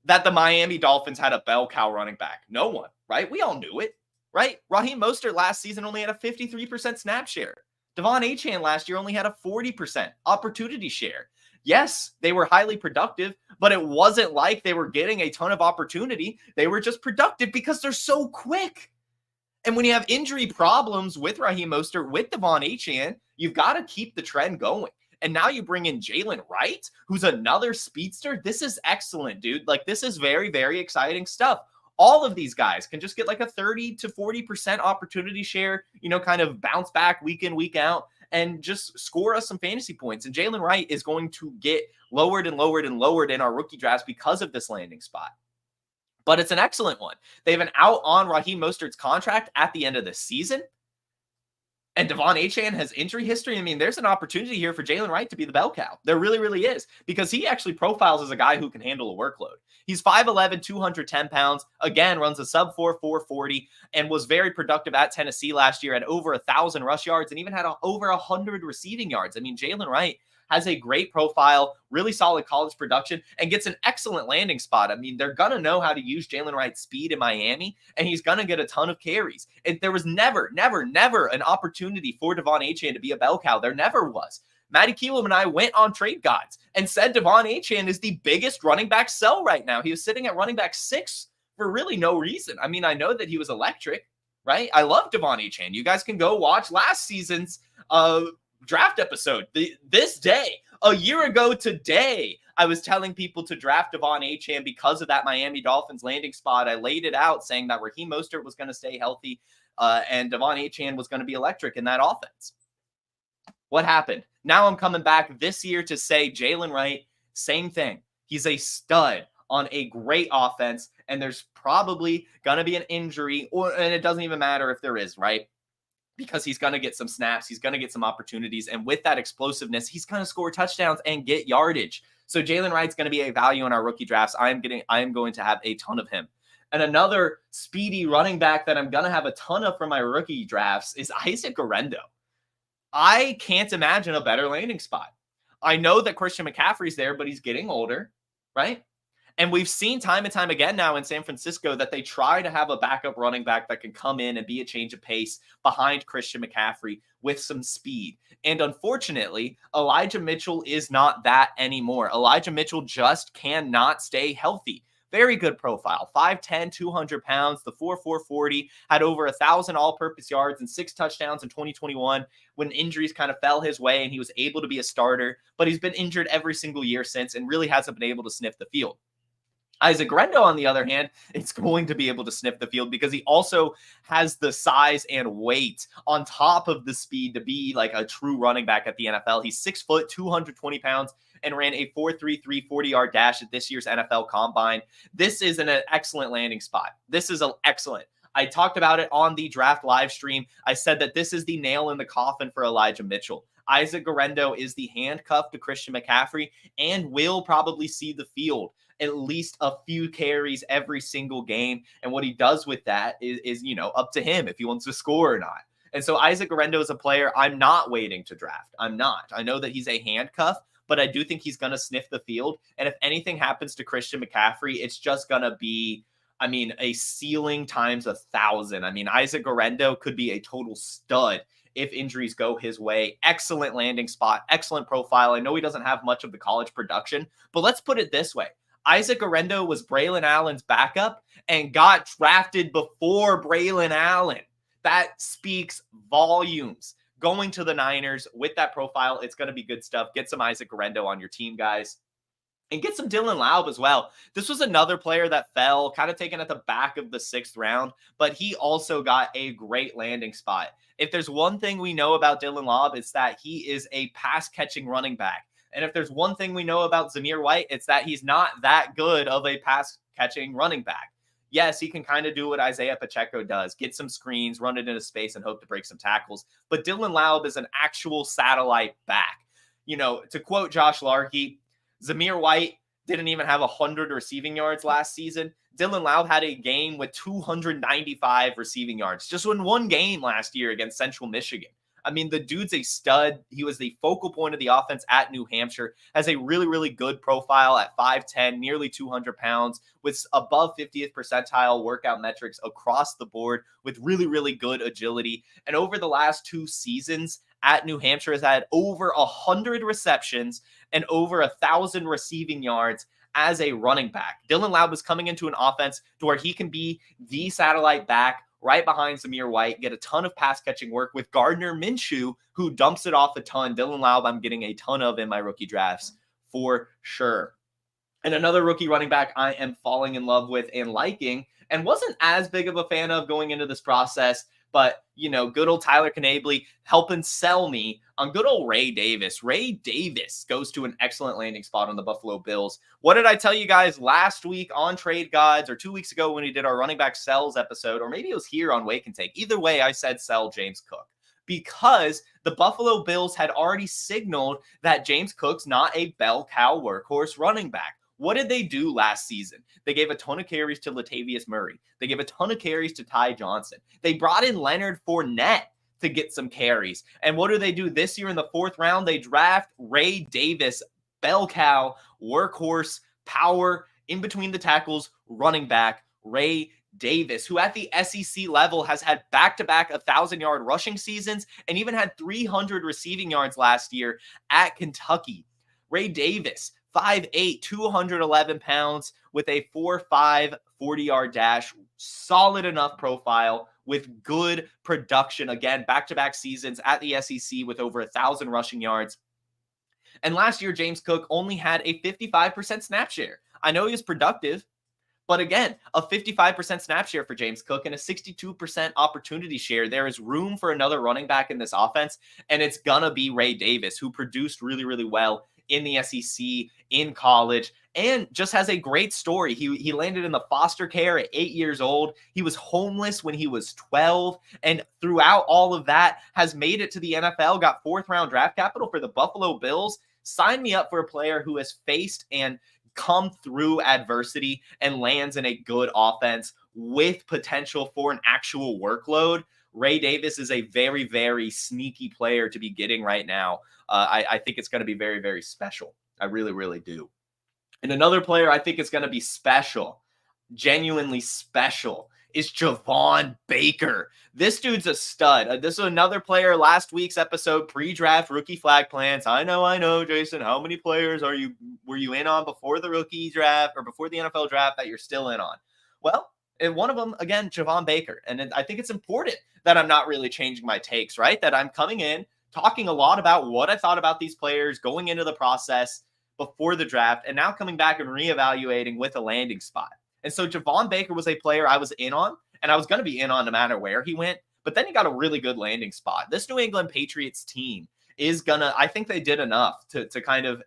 that the Miami Dolphins had a bell cow running back? No one, right? We all knew it, right? Raheem Mostert last season only had a 53% snap share. Devon Achane last year only had a 40% opportunity share. Yes, they were highly productive, but it wasn't like they were getting a ton of opportunity. They were just productive because they're so quick. And when you have injury problems with Raheem Mostert, with Devon Achane, you've got to keep the trend going. And now you bring in Jaylen Wright, who's another speedster. This is excellent, dude. Like, this is very, very exciting stuff. All of these guys can just get like a 30 to 40% opportunity share, kind of bounce back week in, week out, and just score us some fantasy points. And Jaylen Wright is going to get lowered and lowered and lowered in our rookie drafts because of this landing spot. But it's an excellent one. They have an out on Raheem Mostert's contract at the end of the season. And Devon Achane has injury history. I mean, there's an opportunity here for Jaylen Wright to be the bell cow. There really, really is, because he actually profiles as a guy who can handle a workload. He's 5'11", 210 pounds, again, runs a sub-4 440, and was very productive at Tennessee last year, had over 1,000 rush yards and even had over 100 receiving yards. I mean, Jaylen Wright has a great profile, really solid college production, and gets an excellent landing spot. I mean, they're going to know how to use Jaylen Wright's speed in Miami, and he's going to get a ton of carries. There was never an opportunity for Devon Achane to be a bell cow. There never was. Matty Keelam and I went on Trade Gods and said Devon Achane is the biggest running back sell right now. He was sitting at running back 6 for really no reason. I mean, I know that he was electric, right? I love Devon Achane. You guys can go watch last season's draft episode. This day, a year ago today, I was telling people to draft Devon Achane because of that Miami Dolphins landing spot. I laid it out saying that Raheem Mostert was going to stay healthy and Devon Achane was going to be electric in that offense. What happened? Now I'm coming back this year to say Jaylen Wright, same thing. He's a stud on a great offense, and there's probably going to be an injury, and it doesn't even matter if there is, right? Because he's going to get some snaps, he's going to get some opportunities, and with that explosiveness, he's going to score touchdowns and get yardage. So Jaylen Wright's going to be a value in our rookie drafts. I am going to have a ton of him. And another speedy running back that I'm going to have a ton of for my rookie drafts is Isaac Guerendo. I can't imagine a better landing spot. I know that Christian McCaffrey's there, but he's getting older, right? And we've seen time and time again now in San Francisco that they try to have a backup running back that can come in and be a change of pace behind Christian McCaffrey with some speed. And unfortunately, Elijah Mitchell is not that anymore. Elijah Mitchell just cannot stay healthy. Very good profile, 5'10", 200 pounds, the 4.4 40, had over 1,000 all-purpose yards and 6 touchdowns in 2021 when injuries kind of fell his way and he was able to be a starter, but he's been injured every single year since and really hasn't been able to sniff the field. Isaac Guerendo, on the other hand, is going to be able to sniff the field because he also has the size and weight on top of the speed to be like a true running back at the NFL. He's 6 foot, 220 pounds, and ran a 4.33 40-yard dash at this year's NFL Combine. This is an excellent landing spot. This is excellent. I talked about it on the draft live stream. I said that this is the nail in the coffin for Elijah Mitchell. Isaac Guerendo is the handcuff to Christian McCaffrey and will probably see the field at least a few carries every single game. And what he does with that is up to him if he wants to score or not. And so Isaac Guerendo is a player I'm not waiting to draft. I'm not. I know that he's a handcuff, but I do think he's going to sniff the field. And if anything happens to Christian McCaffrey, it's just going to be, a ceiling times 1,000. Isaac Guerendo could be a total stud if injuries go his way. Excellent landing spot, excellent profile. I know he doesn't have much of the college production, but let's put it this way. Isaac Guerendo was Braylon Allen's backup and got drafted before Braylon Allen. That speaks volumes. Going to the Niners with that profile, it's going to be good stuff. Get some Isaac Guerendo on your team, guys. And get some Jaylen Laube as well. This was another player that fell, kind of taken at the back of the 6th round, but he also got a great landing spot. If there's one thing we know about Jaylen Laube, it's that he is a pass-catching running back. And if there's one thing we know about Zamir White, it's that he's not that good of a pass-catching running back. Yes, he can kind of do what Isaiah Pacheco does, get some screens, run it into space, and hope to break some tackles. But Jaylen Laube is an actual satellite back. You know, to quote Josh Larkey, Zamir White didn't even have 100 receiving yards last season. Jaylen Laube had a game with 295 receiving yards just in one game last year against Central Michigan. I mean, the dude's a stud. He was the focal point of the offense at New Hampshire, has a really, really good profile at 5'10", nearly 200 pounds, with above 50th percentile workout metrics across the board, with really, really good agility. And over the last 2 seasons at New Hampshire has had over 100 receptions and over 1,000 receiving yards as a running back. Jaylen Laube is coming into an offense to where he can be the satellite back right behind Zamir White, get a ton of pass catching work with Gardner Minshew, who dumps it off a ton. Jaylen Laube, I'm getting a ton of in my rookie drafts for sure. And another rookie running back I am falling in love with and liking, and wasn't as big of a fan of going into this process, but, you know, good old Tyler Knably helping sell me on good old Ray Davis. Ray Davis goes to an excellent landing spot on the Buffalo Bills. What did I tell you guys last week on Trade Gods, or 2 weeks ago when we did our running back sells episode, or maybe it was here on Wake and Take? Either way, I said sell James Cook, because the Buffalo Bills had already signaled that James Cook's not a bell cow workhorse running back. What did they do last season? They gave a ton of carries to Latavius Murray. They gave a ton of carries to Ty Johnson. They brought in Leonard Fournette to get some carries. And what do they do this year in the 4th round? They draft Ray Davis, bell cow, workhorse, power, in between the tackles, running back, Ray Davis, who at the SEC level has had back-to-back 1,000-yard rushing seasons and even had 300 receiving yards last year at Kentucky. Ray Davis, 5'8", 211 pounds with a 4.5 40-yard dash. Solid enough profile with good production. Again, back-to-back seasons at the SEC with over 1,000 rushing yards. And last year, James Cook only had a 55% snap share. I know he was productive, but again, a 55% snap share for James Cook and a 62% opportunity share. There is room for another running back in this offense, and it's going to be Ray Davis, who produced really, really well in the SEC, in college, and just has a great story. He landed in the foster care at 8 years old. He was homeless when he was 12, and throughout all of that has made it to the NFL, got 4th round draft capital for the Buffalo Bills. Sign me up for a player who has faced and come through adversity and lands in a good offense with potential for an actual workload. Ray Davis is a very, very sneaky player to be getting right now. I think it's going to be very, very special. I really, really do. And another player I think is going to be special, genuinely special, is Javon Baker. This dude's a stud. This is another player, last week's episode, pre-draft rookie flag plans. I know, Jason, how many players were you in on before the rookie draft or before the NFL draft that you're still in on? Well, and one of them, again, Javon Baker. And I think it's important that I'm not really changing my takes, right? That I'm coming in, talking a lot about what I thought about these players going into the process before the draft, and now coming back and reevaluating with a landing spot. And so Javon Baker was a player I was in on, and I was going to be in on no matter where he went, but then he got a really good landing spot. This New England Patriots team is gonna, I think they did enough to kind of,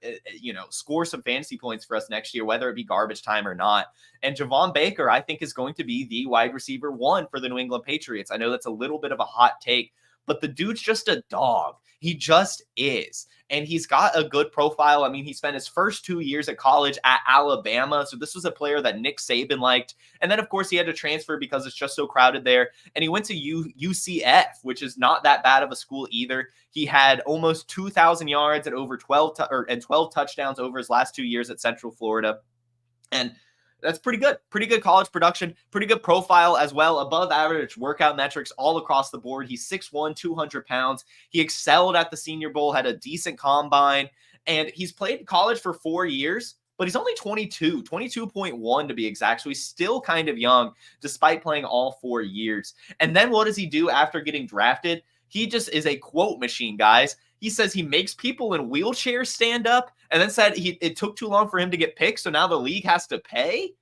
score some fantasy points for us next year, whether it be garbage time or not. And Javon Baker, I think, is going to be the wide receiver 1 for the New England Patriots. I know that's a little bit of a hot take, but the dude's just a dog. He just is. And he's got a good profile. I mean, he spent his first 2 years at college at Alabama. So this was a player that Nick Saban liked. And then, of course, he had to transfer because it's just so crowded there. And he went to UCF, which is not that bad of a school either. He had almost 2,000 yards at over 12 touchdowns over his last 2 years at Central Florida. And that's pretty good. Pretty good college production, pretty good profile as well. Above average workout metrics all across the board. He's 6'1", 200 pounds. He excelled at the Senior Bowl, had a decent combine, and he's played college for 4 years, but he's only 22.1 to be exact. So he's still kind of young despite playing all 4 years. And then what does he do after getting drafted? He just is a quote machine, guys. He says he makes people in wheelchairs stand up, and then said it took too long for him to get picked, so now the league has to pay.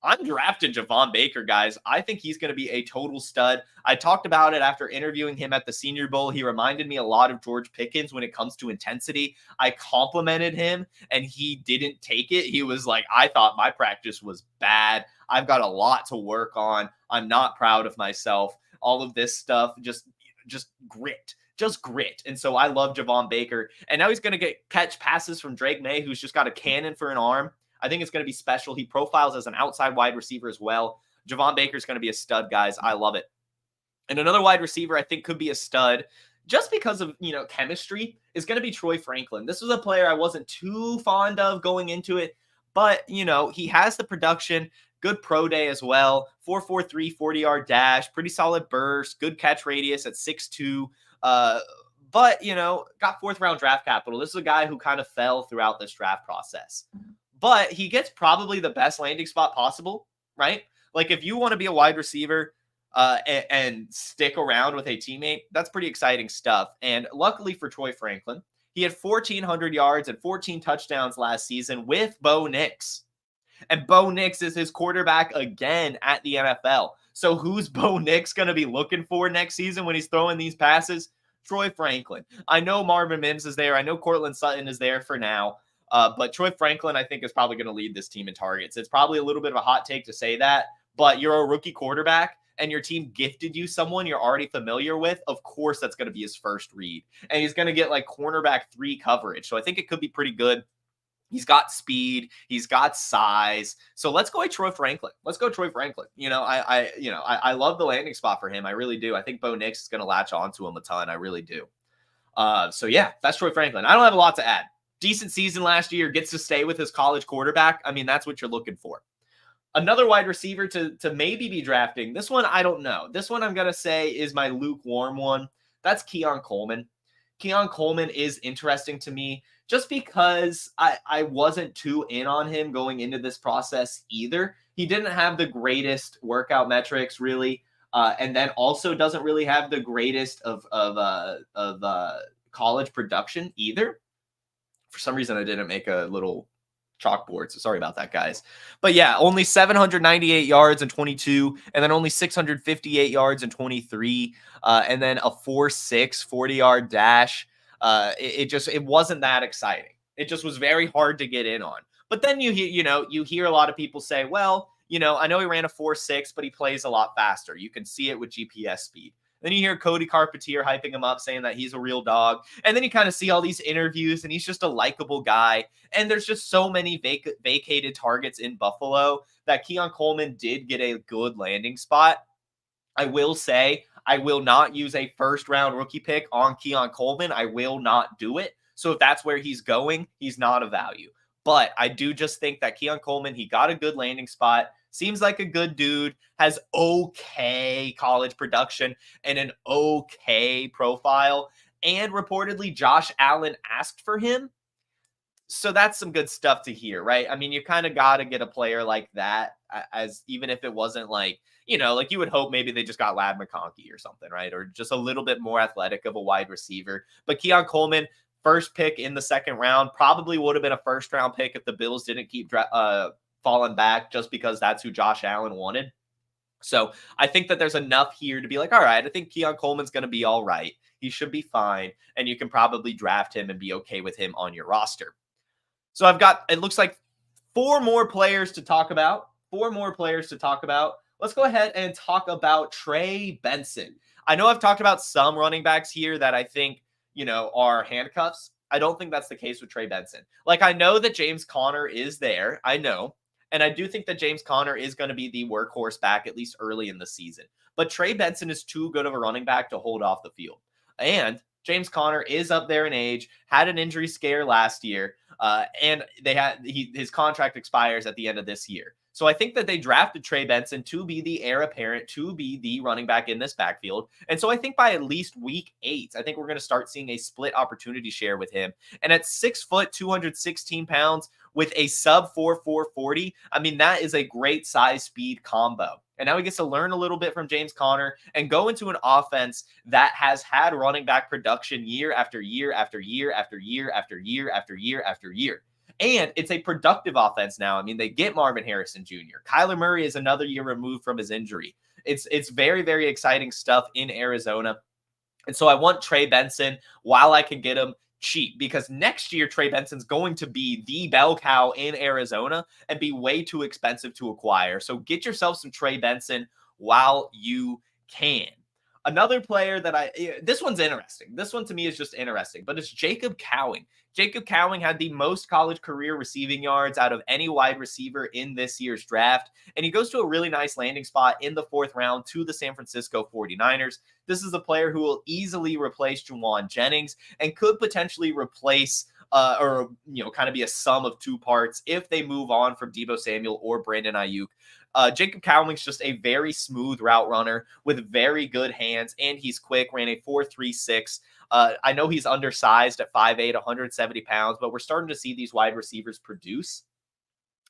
I'm drafting Javon Baker, guys. I think he's going to be a total stud. I talked about it after interviewing him at the Senior Bowl. He reminded me a lot of George Pickens when it comes to intensity. I complimented him, and he didn't take it. He was like, I thought my practice was bad. I've got a lot to work on. I'm not proud of myself. All of this stuff, just grit. Just grit. And so I love Javon Baker. And now he's going to catch passes from Drake May, who's just got a cannon for an arm. I think it's going to be special. He profiles as an outside wide receiver as well. Javon Baker is going to be a stud, guys. I love it. And another wide receiver I think could be a stud just because of, chemistry is going to be Troy Franklin. This was a player I wasn't too fond of going into it, but, he has the production, good pro day as well, 4.43 40-yard dash, pretty solid burst, good catch radius at 6'2". But, got 4th round draft capital. This is a guy who kind of fell throughout this draft process. But he gets probably the best landing spot possible, right? Like if you want to be a wide receiver and stick around with a teammate, that's pretty exciting stuff. And luckily for Troy Franklin, he had 1,400 yards and 14 touchdowns last season with Bo Nix. And Bo Nix is his quarterback again at the NFL. So who's Bo Nix going to be looking for next season when he's throwing these passes? Troy Franklin. I know Marvin Mims is there. I know Cortland Sutton is there for now. But Troy Franklin, I think, is probably going to lead this team in targets. It's probably a little bit of a hot take to say that, but you're a rookie quarterback and your team gifted you someone you're already familiar with. Of course, that's going to be his first read. And he's going to get like cornerback 3 coverage. So I think it could be pretty good. He's got speed. He's got size. So let's go with Troy Franklin. Let's go Troy Franklin. I love the landing spot for him. I really do. I think Bo Nix is going to latch onto him a ton. I really do. So yeah, that's Troy Franklin. I don't have a lot to add. Decent season last year, gets to stay with his college quarterback. I mean, that's what you're looking for. Another wide receiver to maybe be drafting. This one, I don't know. This one I'm going to say is my lukewarm one. That's Keon Coleman. Keon Coleman is interesting to me just because I wasn't too in on him going into this process either. He didn't have the greatest workout metrics, really, and then also doesn't really have the greatest of college production either. For some reason, I didn't make a little chalkboard, so sorry about that, guys. But yeah, only 798 yards in 22, and then only 658 yards in 23, and then a 4.6 40-yard dash. It wasn't that exciting. It just was very hard to get in on. But then you hear a lot of people say, well, I know he ran a 4.6, but he plays a lot faster. You can see it with GPS speed. Then you hear Cody Carpentier hyping him up, saying that he's a real dog. And then you kind of see all these interviews, and he's just a likable guy. And there's just so many vacated targets in Buffalo that Keon Coleman did get a good landing spot. I will say I will not use a first-round rookie pick on Keon Coleman. I will not do it. So if that's where he's going, he's not a value. But I do just think that Keon Coleman, he got a good landing spot. Seems like a good dude, has okay college production and an okay profile. And reportedly, Josh Allen asked for him. So that's some good stuff to hear, right? I mean, you kind of got to get a player like that, as even if it wasn't like you would hope maybe they just got Laube McConkey or something, right? Or just a little bit more athletic of a wide receiver. But Keon Coleman, first pick in the second round, probably would have been a first-round pick if the Bills didn't keep falling back just because that's who Josh Allen wanted. So I think that there's enough here to be like, all right, I think Keon Coleman's going to be all right. He should be fine. And you can probably draft him and be okay with him on your roster. So it looks like 4 more players to talk about. Let's go ahead and talk about Trey Benson. I know I've talked about some running backs here that I think, are handcuffs. I don't think that's the case with Trey Benson. Like, I know that James Conner is there. I know. And I do think that James Conner is going to be the workhorse back, at least early in the season. But Trey Benson is too good of a running back to hold off the field. And James Conner is up there in age, had an injury scare last year, and his contract expires at the end of this year. So I think that they drafted Trey Benson to be the heir apparent, to be the running back in this backfield. And so I think by at least week 8, I think we're going to start seeing a split opportunity share with him. And at 6 foot, 216 pounds with a sub 4.40, I mean, that is a great size speed combo. And now he gets to learn a little bit from James Conner and go into an offense that has had running back production year after year after year after year after year after year after year. And it's a productive offense now. I mean, they get Marvin Harrison Jr. Kyler Murray is another year removed from his injury. It's very, very exciting stuff in Arizona. And so I want Trey Benson while I can get him cheap, because next year Trey Benson's going to be the bell cow in Arizona and be way too expensive to acquire. So get yourself some Trey Benson while you can. Another player that this one's interesting. This one to me is just interesting, but it's Jacob Cowing. Jacob Cowing had the most college career receiving yards out of any wide receiver in this year's draft, and he goes to a really nice landing spot in the 4th round to the San Francisco 49ers. This is a player who will easily replace Juwan Jennings and could potentially replace kind of be a sum of 2 parts if they move on from Deebo Samuel or Brandon Ayuk. Jacob Cowing's just a very smooth route runner with very good hands, and he's quick, ran a 4.36. I know he's undersized at 5'8", 170 pounds, but we're starting to see these wide receivers produce.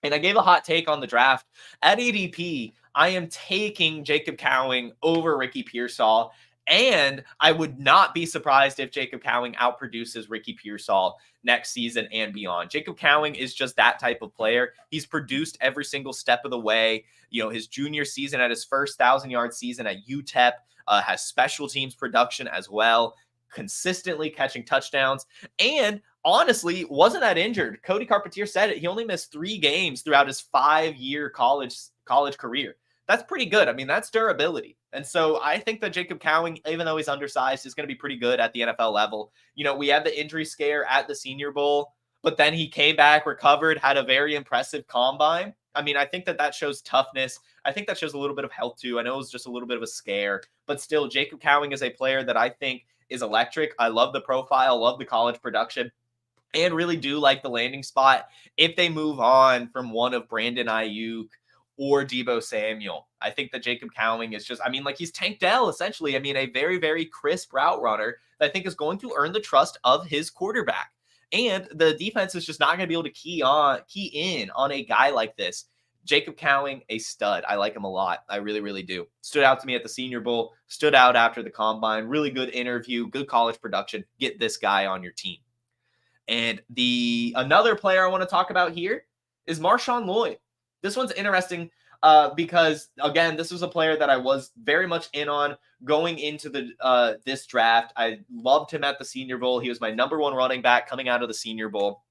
And I gave a hot take on the draft. At ADP, I am taking Jacob Cowing over Ricky Pearsall, and I would not be surprised if Jacob Cowing outproduces Ricky Pearsall next season and beyond. Jacob Cowing is just that type of player. He's produced every single step of the way. You know, his junior season at his first 1,000-yard season at UTEP has special teams production as well, consistently catching touchdowns, and honestly wasn't that injured. Cody Carpentier said it. He only missed 3 games throughout his 5-year college career. That's pretty good. I mean, that's durability. And so I think that Jacob Cowing, even though he's undersized, is going to be pretty good at the NFL level. You know, we had the injury scare at the Senior Bowl, but then he came back, recovered, had a very impressive combine. I mean, I think that shows toughness. I think that shows a little bit of health too. I know it was just a little bit of a scare, but still, Jacob Cowing is a player that I think is electric. I love the profile, love the college production, and really do like the landing spot if they move on from one of Brandon Ayuk or Deebo Samuel. I think that Jacob Cowing is just, I mean, like, he's Tank Dell, essentially. I mean, a very, very crisp route runner that I think is going to earn the trust of his quarterback. And the defense is just not going to be able to key in on a guy like this. Jacob Cowing, a stud. I like him a lot. I really, really do. Stood out to me at the Senior Bowl, stood out after the combine. Really good interview, good college production. Get this guy on your team. And another player I want to talk about here is MarShawn Llyod. This one's interesting because, again, this was a player that I was very much in on going into this draft. I loved him at the Senior Bowl. He was my number 1 running back coming out of the Senior Bowl,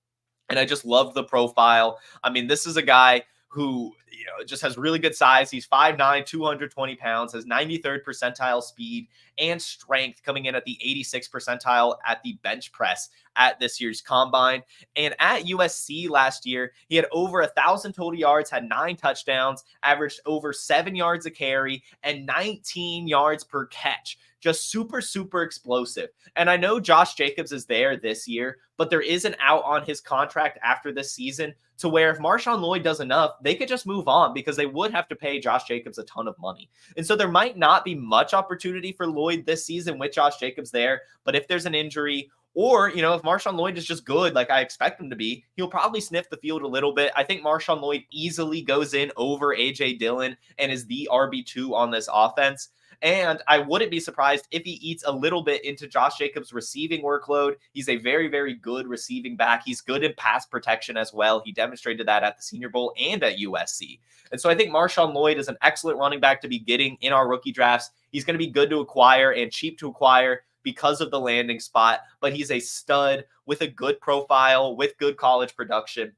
and I just loved the profile. I mean, this is a guy who, you know, just has really good size. He's 5'9", 220 pounds, has 93rd percentile speed and strength, coming in at the 86th percentile at the bench press at this year's combine. And at USC last year, he had over 1,000 total yards, had 9 touchdowns, averaged over 7 yards a carry and 19 yards per catch. Just super, super explosive. And I know Josh Jacobs is there this year, but there is an out on his contract after this season, to where if MarShawn Llyod does enough, they could just move on, because they would have to pay Josh Jacobs a ton of money. And so there might not be much opportunity for Llyod this season with Josh Jacobs there. But if there's an injury, or, you know, if MarShawn Llyod is just good, like I expect him to be, he'll probably sniff the field a little bit. I think MarShawn Llyod easily goes in over A.J. Dillon and is the RB2 on this offense. And I wouldn't be surprised if he eats a little bit into Josh Jacobs' receiving workload. He's a very, very good receiving back. He's good in pass protection as well. He demonstrated that at the Senior Bowl and at USC. And so I think MarShawn Llyod is an excellent running back to be getting in our rookie drafts. He's going to be good to acquire and cheap to acquire because of the landing spot, but he's a stud with a good profile, with good college production,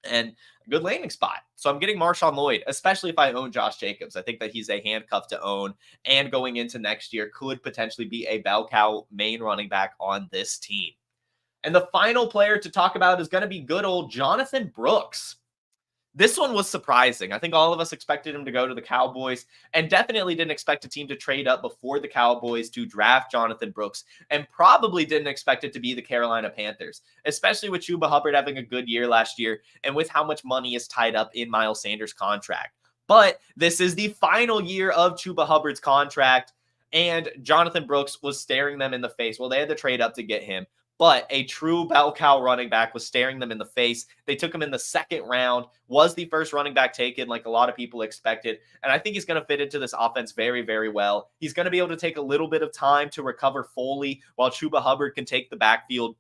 and a good landing spot. So I'm getting MarShawn Llyod, especially if I own Josh Jacobs. I think that he's a handcuff to own, and going into next year could potentially be a bell cow main running back on this team. And the final player to talk about is going to be good old Jonathan Brooks. This one was surprising. I think all of us expected him to go to the Cowboys and definitely didn't expect a team to trade up before the Cowboys to draft Jonathan Brooks, and probably didn't expect it to be the Carolina Panthers, especially with Chuba Hubbard having a good year last year and with how much money is tied up in Miles Sanders' contract. But this is the final year of Chuba Hubbard's contract, and Jonathan Brooks was staring them in the face. Well, they had to trade up to get him, but a true bell cow running back was staring them in the face. They took him in the second round, was the first running back taken like a lot of people expected. And I think he's going to fit into this offense very, very well. He's going to be able to take a little bit of time to recover fully while Chuba Hubbard can take the backfield.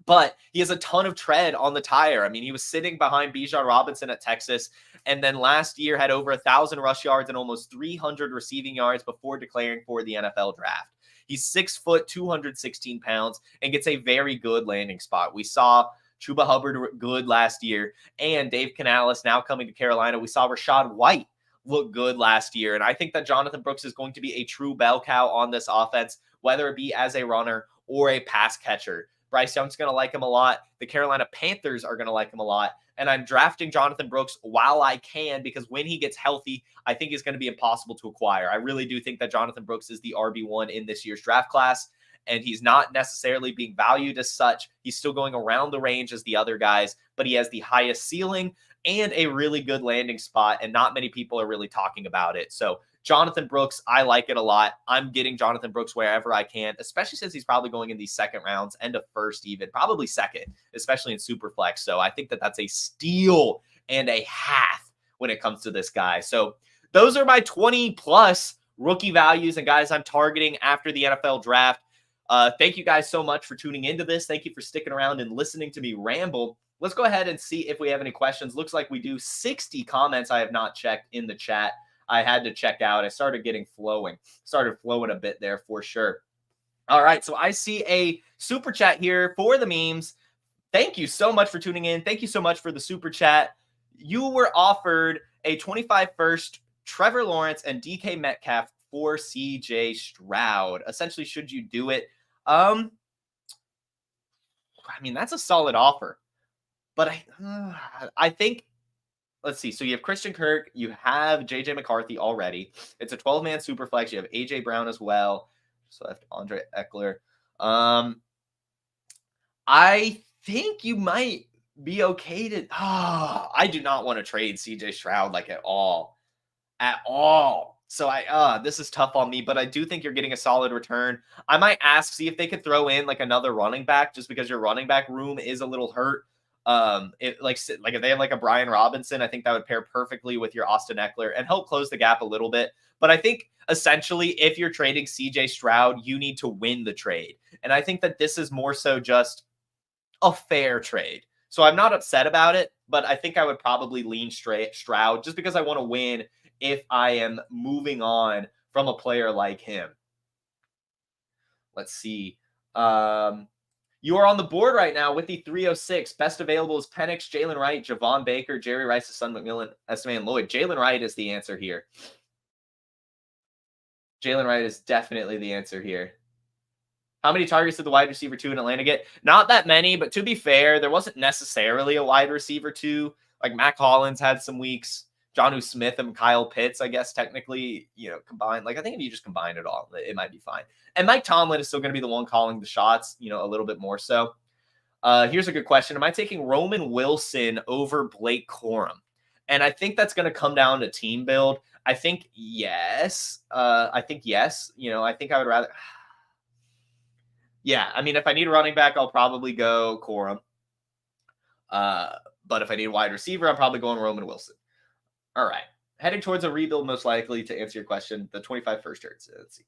But he has a ton of tread on the tire. I mean, he was sitting behind Bijan Robinson at Texas, and then last year had over 1,000 rush yards and almost 300 receiving yards before declaring for the NFL draft. He's 6 foot, 216 pounds, and gets a very good landing spot. We saw Chuba Hubbard good last year, and Dave Canales now coming to Carolina. We saw Rachaad White look good last year, and I think that Jonathan Brooks is going to be a true bell cow on this offense, whether it be as a runner or a pass catcher. Bryce Young's going to like him a lot. The Carolina Panthers are going to like him a lot. And I'm drafting Jonathan Brooks while I can, because when he gets healthy, I think he's going to be impossible to acquire. I really do think that Jonathan Brooks is the RB1 in this year's draft class, and he's not necessarily being valued as such. He's still going around the range as the other guys, but he has the highest ceiling and a really good landing spot, and not many people are really talking about it. So Jonathan Brooks, I like it a lot. I'm getting Jonathan Brooks wherever I can, especially since he's probably going in these second rounds, end of first even, probably second, especially in Superflex. So I think that that's a steal and a half when it comes to this guy. So those are my 20-plus rookie values and guys I'm targeting after the NFL draft. Thank you guys so much for tuning into this. Thank you for sticking around and listening to me ramble. Let's go ahead and see if we have any questions. Looks like we do. 60 comments I have not checked in the chat. I had to check out. I started flowing a bit there for sure. All right. So I see a super chat here for the memes. Thank you so much for tuning in. Thank you so much for the super chat. You were offered a 25 first Trevor Lawrence and DK Metcalf for CJ Stroud. Essentially, should you do it? I mean, that's a solid offer, but I think, let's see. So you have Christian Kirk. You have JJ McCarthy already. It's a 12-man super flex. You have AJ Brown as well. So left Andre Eckler. I think you might be okay to. I do not want to trade CJ Stroud like at all. So this is tough on me, but I do think you're getting a solid return. I might see if they could throw in like another running back, just because your running back room is a little hurt. If they have like a Brian Robinson, I think that would pair perfectly with your Austin Eckler and help close the gap a little bit. But I think essentially, if you're trading CJ Stroud, you need to win the trade. And I think that this is more so just a fair trade. So I'm not upset about it, but I think I would probably lean Stroud just because I want to win if I am moving on from a player like him. Let's see. You are on the board right now with the 306. Best available is Penix, Jaylen Wright, Javon Baker, Jerry Rice's son, McMillan, S-Man Lloyd. Jaylen Wright is the answer here. Jaylen Wright is definitely the answer here. How many targets did the wide receiver 2 in Atlanta get? Not that many, but to be fair, there wasn't necessarily a wide receiver 2. Like Mac Hollins had some weeks. Jonnu Smith and Kyle Pitts, I guess, technically, combined. Like, I think if you just combine it all, it might be fine. And Mike Tomlin is still going to be the one calling the shots, a little bit more so. Here's a good question. Am I taking Roman Wilson over Blake Corum? And I think that's going to come down to team build. I think yes. I think I would rather. Yeah, I mean, if I need a running back, I'll probably go Corum. But if I need a wide receiver, I'm probably going Roman Wilson. All right. Heading towards a rebuild, most likely, to answer your question. The 25 first hurts. Let's see.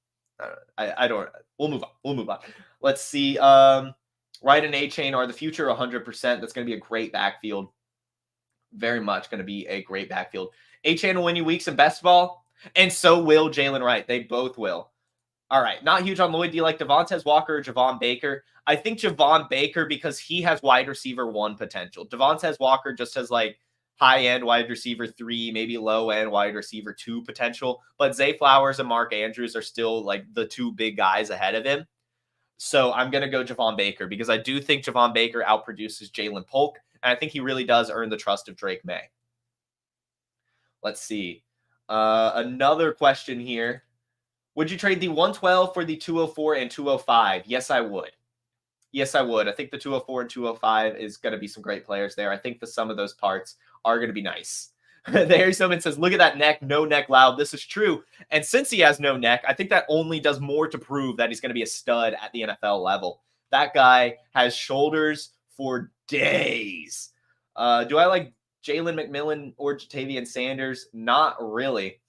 We'll move on. Let's see. Wright and A-Chain are the future 100%. That's going to be a great backfield. Very much going to be a great backfield. A-Chain will win you weeks in best ball, and so will Jaylen Wright. They both will. All right. Not huge on Lloyd. Do you like Devontez Walker or Javon Baker? I think Javon Baker, because he has wide receiver 1 potential. Devontez Walker just has like high-end wide receiver 3, maybe low-end wide receiver 2 potential. But Zay Flowers and Mark Andrews are still like the 2 big guys ahead of him. So I'm going to go Javon Baker because I do think Javon Baker outproduces Jalen Polk. And I think he really does earn the trust of Drake May. Let's see. Another question here. Would you trade the 112 for the 204 and 205? Yes, I would. Yes, I would. I think the 204 and 205 is going to be some great players there. I think the sum of those parts are going to be nice. There, someone says, look at that neck, no neck Laube. This is true. And since he has no neck, I think that only does more to prove that he's going to be a stud at the NFL level. That guy has shoulders for days. Do I like Jalen McMillan or Jatavian Sanders? Not really.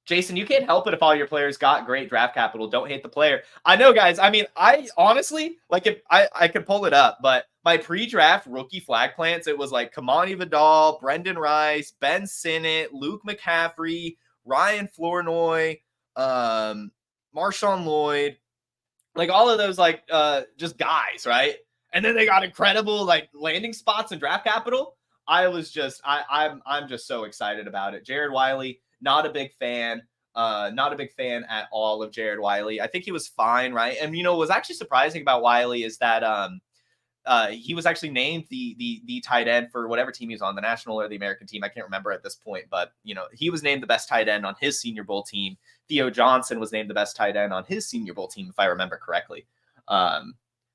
Jason, you can't help it if all your players got great draft capital. Don't hate the player. I know, guys. I mean, I honestly, like, if I could pull it up, but my pre-draft rookie flag plants, it was like Kimani Vidal, Brenden Rice, Ben Sinnott, Luke McCaffery, Ryan Flournoy, MarShawn Llyod, like all of those, like, just guys, right? And then they got incredible, like, landing spots and draft capital. I'm just so excited about it. Jared Wiley, not a big fan. Not a big fan at all of Jared Wiley. I think he was fine, right? And, what was actually surprising about Wiley is that he was actually named the tight end for whatever team he was on, the national or the American team. I can't remember at this point, but, he was named the best tight end on his Senior Bowl team. Theo Johnson was named the best tight end on his Senior Bowl team, if I remember correctly.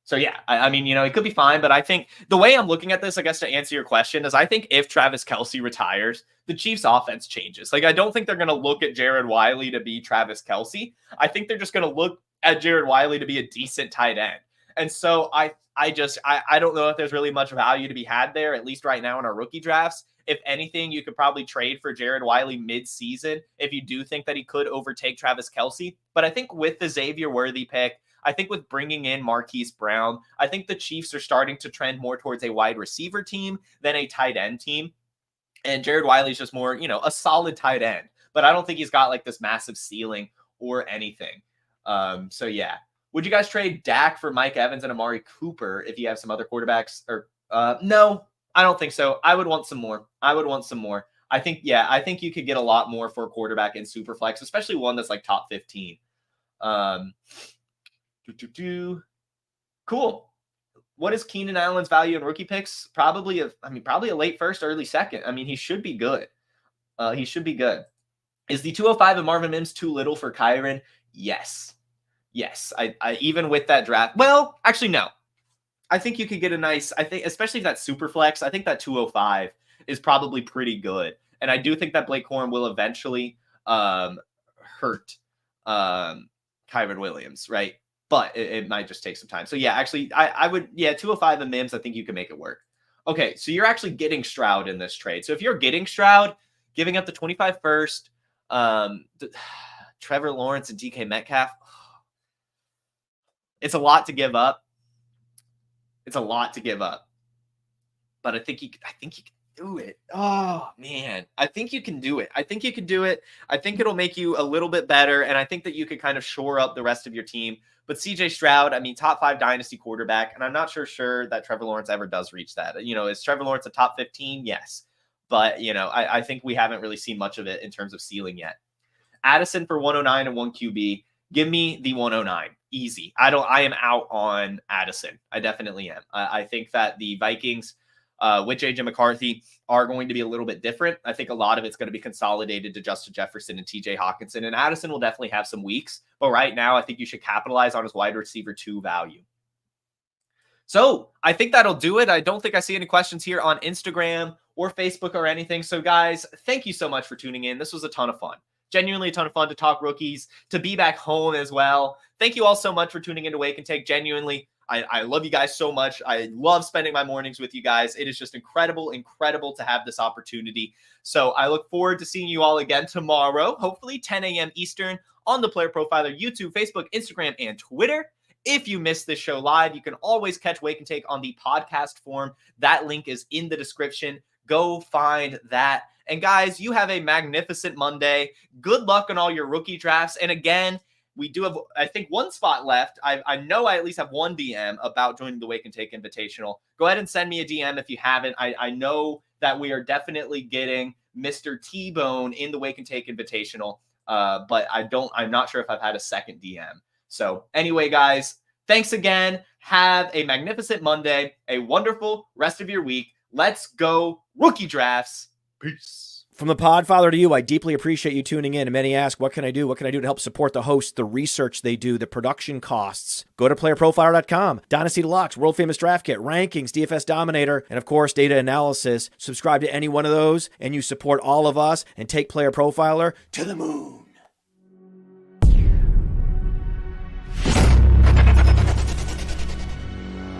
So, yeah, I mean, it could be fine, but I think the way I'm looking at this, I guess, to answer your question is I think if Travis Kelce retires, the Chiefs offense changes. Like, I don't think they're going to look at Jared Wiley to be Travis Kelce. I think they're just going to look at Jared Wiley to be a decent tight end. And so I don't know if there's really much value to be had there, at least right now in our rookie drafts. If anything, you could probably trade for Jared Wiley mid-season if you do think that he could overtake Travis Kelce. But I think with the Xavier Worthy pick, I think with bringing in Marquise Brown, I think the Chiefs are starting to trend more towards a wide receiver team than a tight end team. And Jared Wiley's just more, a solid tight end. But I don't think he's got like this massive ceiling or anything. So, yeah. Would you guys trade Dak for Mike Evans and Amari Cooper if you have some other quarterbacks? Or no, I don't think so. I would want some more. I think you could get a lot more for a quarterback in Superflex, especially one that's like top 15. Cool. What is Keenan Allen's value in rookie picks? Probably a late first, early second. I mean, he should be good. Is the 205 and Marvin Mims too little for Kyron? Yes. I even with that draft. Well, actually, no. I think you could get especially if that's super flex, I think that 205 is probably pretty good. And I do think that Blake Corum will eventually hurt Kyron Williams, right? But it might just take some time. So, yeah, actually, I would, 205 and Mims, I think you can make it work. Okay, so you're actually getting Stroud in this trade. So if you're getting Stroud, giving up the 25 first, Trevor Lawrence and DK Metcalf, it's a lot to give up. But I think you can do it. Oh, man. I think you can do it. I think it'll make you a little bit better, and I think that you could kind of shore up the rest of your team. But CJ Stroud, I mean, top 5 dynasty quarterback, and I'm not sure that Trevor Lawrence ever does reach that. Is Trevor Lawrence a top 15? Yes. But, I think we haven't really seen much of it in terms of ceiling yet. Addison for 109 and 1 QB. Give me the 109. Easy. I am out on Addison. I definitely am. I think that the Vikings with J.J. McCarthy are going to be a little bit different. I think a lot of it's going to be consolidated to Justin Jefferson and T.J. Hawkinson, and Addison will definitely have some weeks. But right now, I think you should capitalize on his wide receiver 2 value. So I think that'll do it. I don't think I see any questions here on Instagram or Facebook or anything. So guys, thank you so much for tuning in. This was a ton of fun. Genuinely a ton of fun to talk rookies, to be back home as well. Thank you all so much for tuning into Wake and Take. Genuinely, I love you guys so much. I love spending my mornings with you guys. It is just incredible to have this opportunity. So I look forward to seeing you all again tomorrow, hopefully 10 a.m. Eastern on the Player Profiler YouTube, Facebook, Instagram, and Twitter. If you missed this show live, you can always catch Wake and Take on the podcast form. That link is in the description. Go find that. And guys, you have a magnificent Monday. Good luck on all your rookie drafts. And again, we do have, I think, one spot left. I know I at least have one DM about joining the Wake and Take Invitational. Go ahead and send me a DM if you haven't. I know that we are definitely getting Mr. T-Bone in the Wake and Take Invitational, but I'm not sure if I've had a second DM. So anyway, guys, thanks again. Have a magnificent Monday, a wonderful rest of your week. Let's go rookie drafts. Peace. From the Podfather to you, I deeply appreciate you tuning in. And many ask, what can I do? What can I do to help support the hosts, the research they do, the production costs? Go to PlayerProfiler.com. Dynasty Deluxe, World Famous Draft Kit, Rankings, DFS Dominator, and of course, Data Analysis. Subscribe to any one of those, and you support all of us and take Player Profiler to the moon.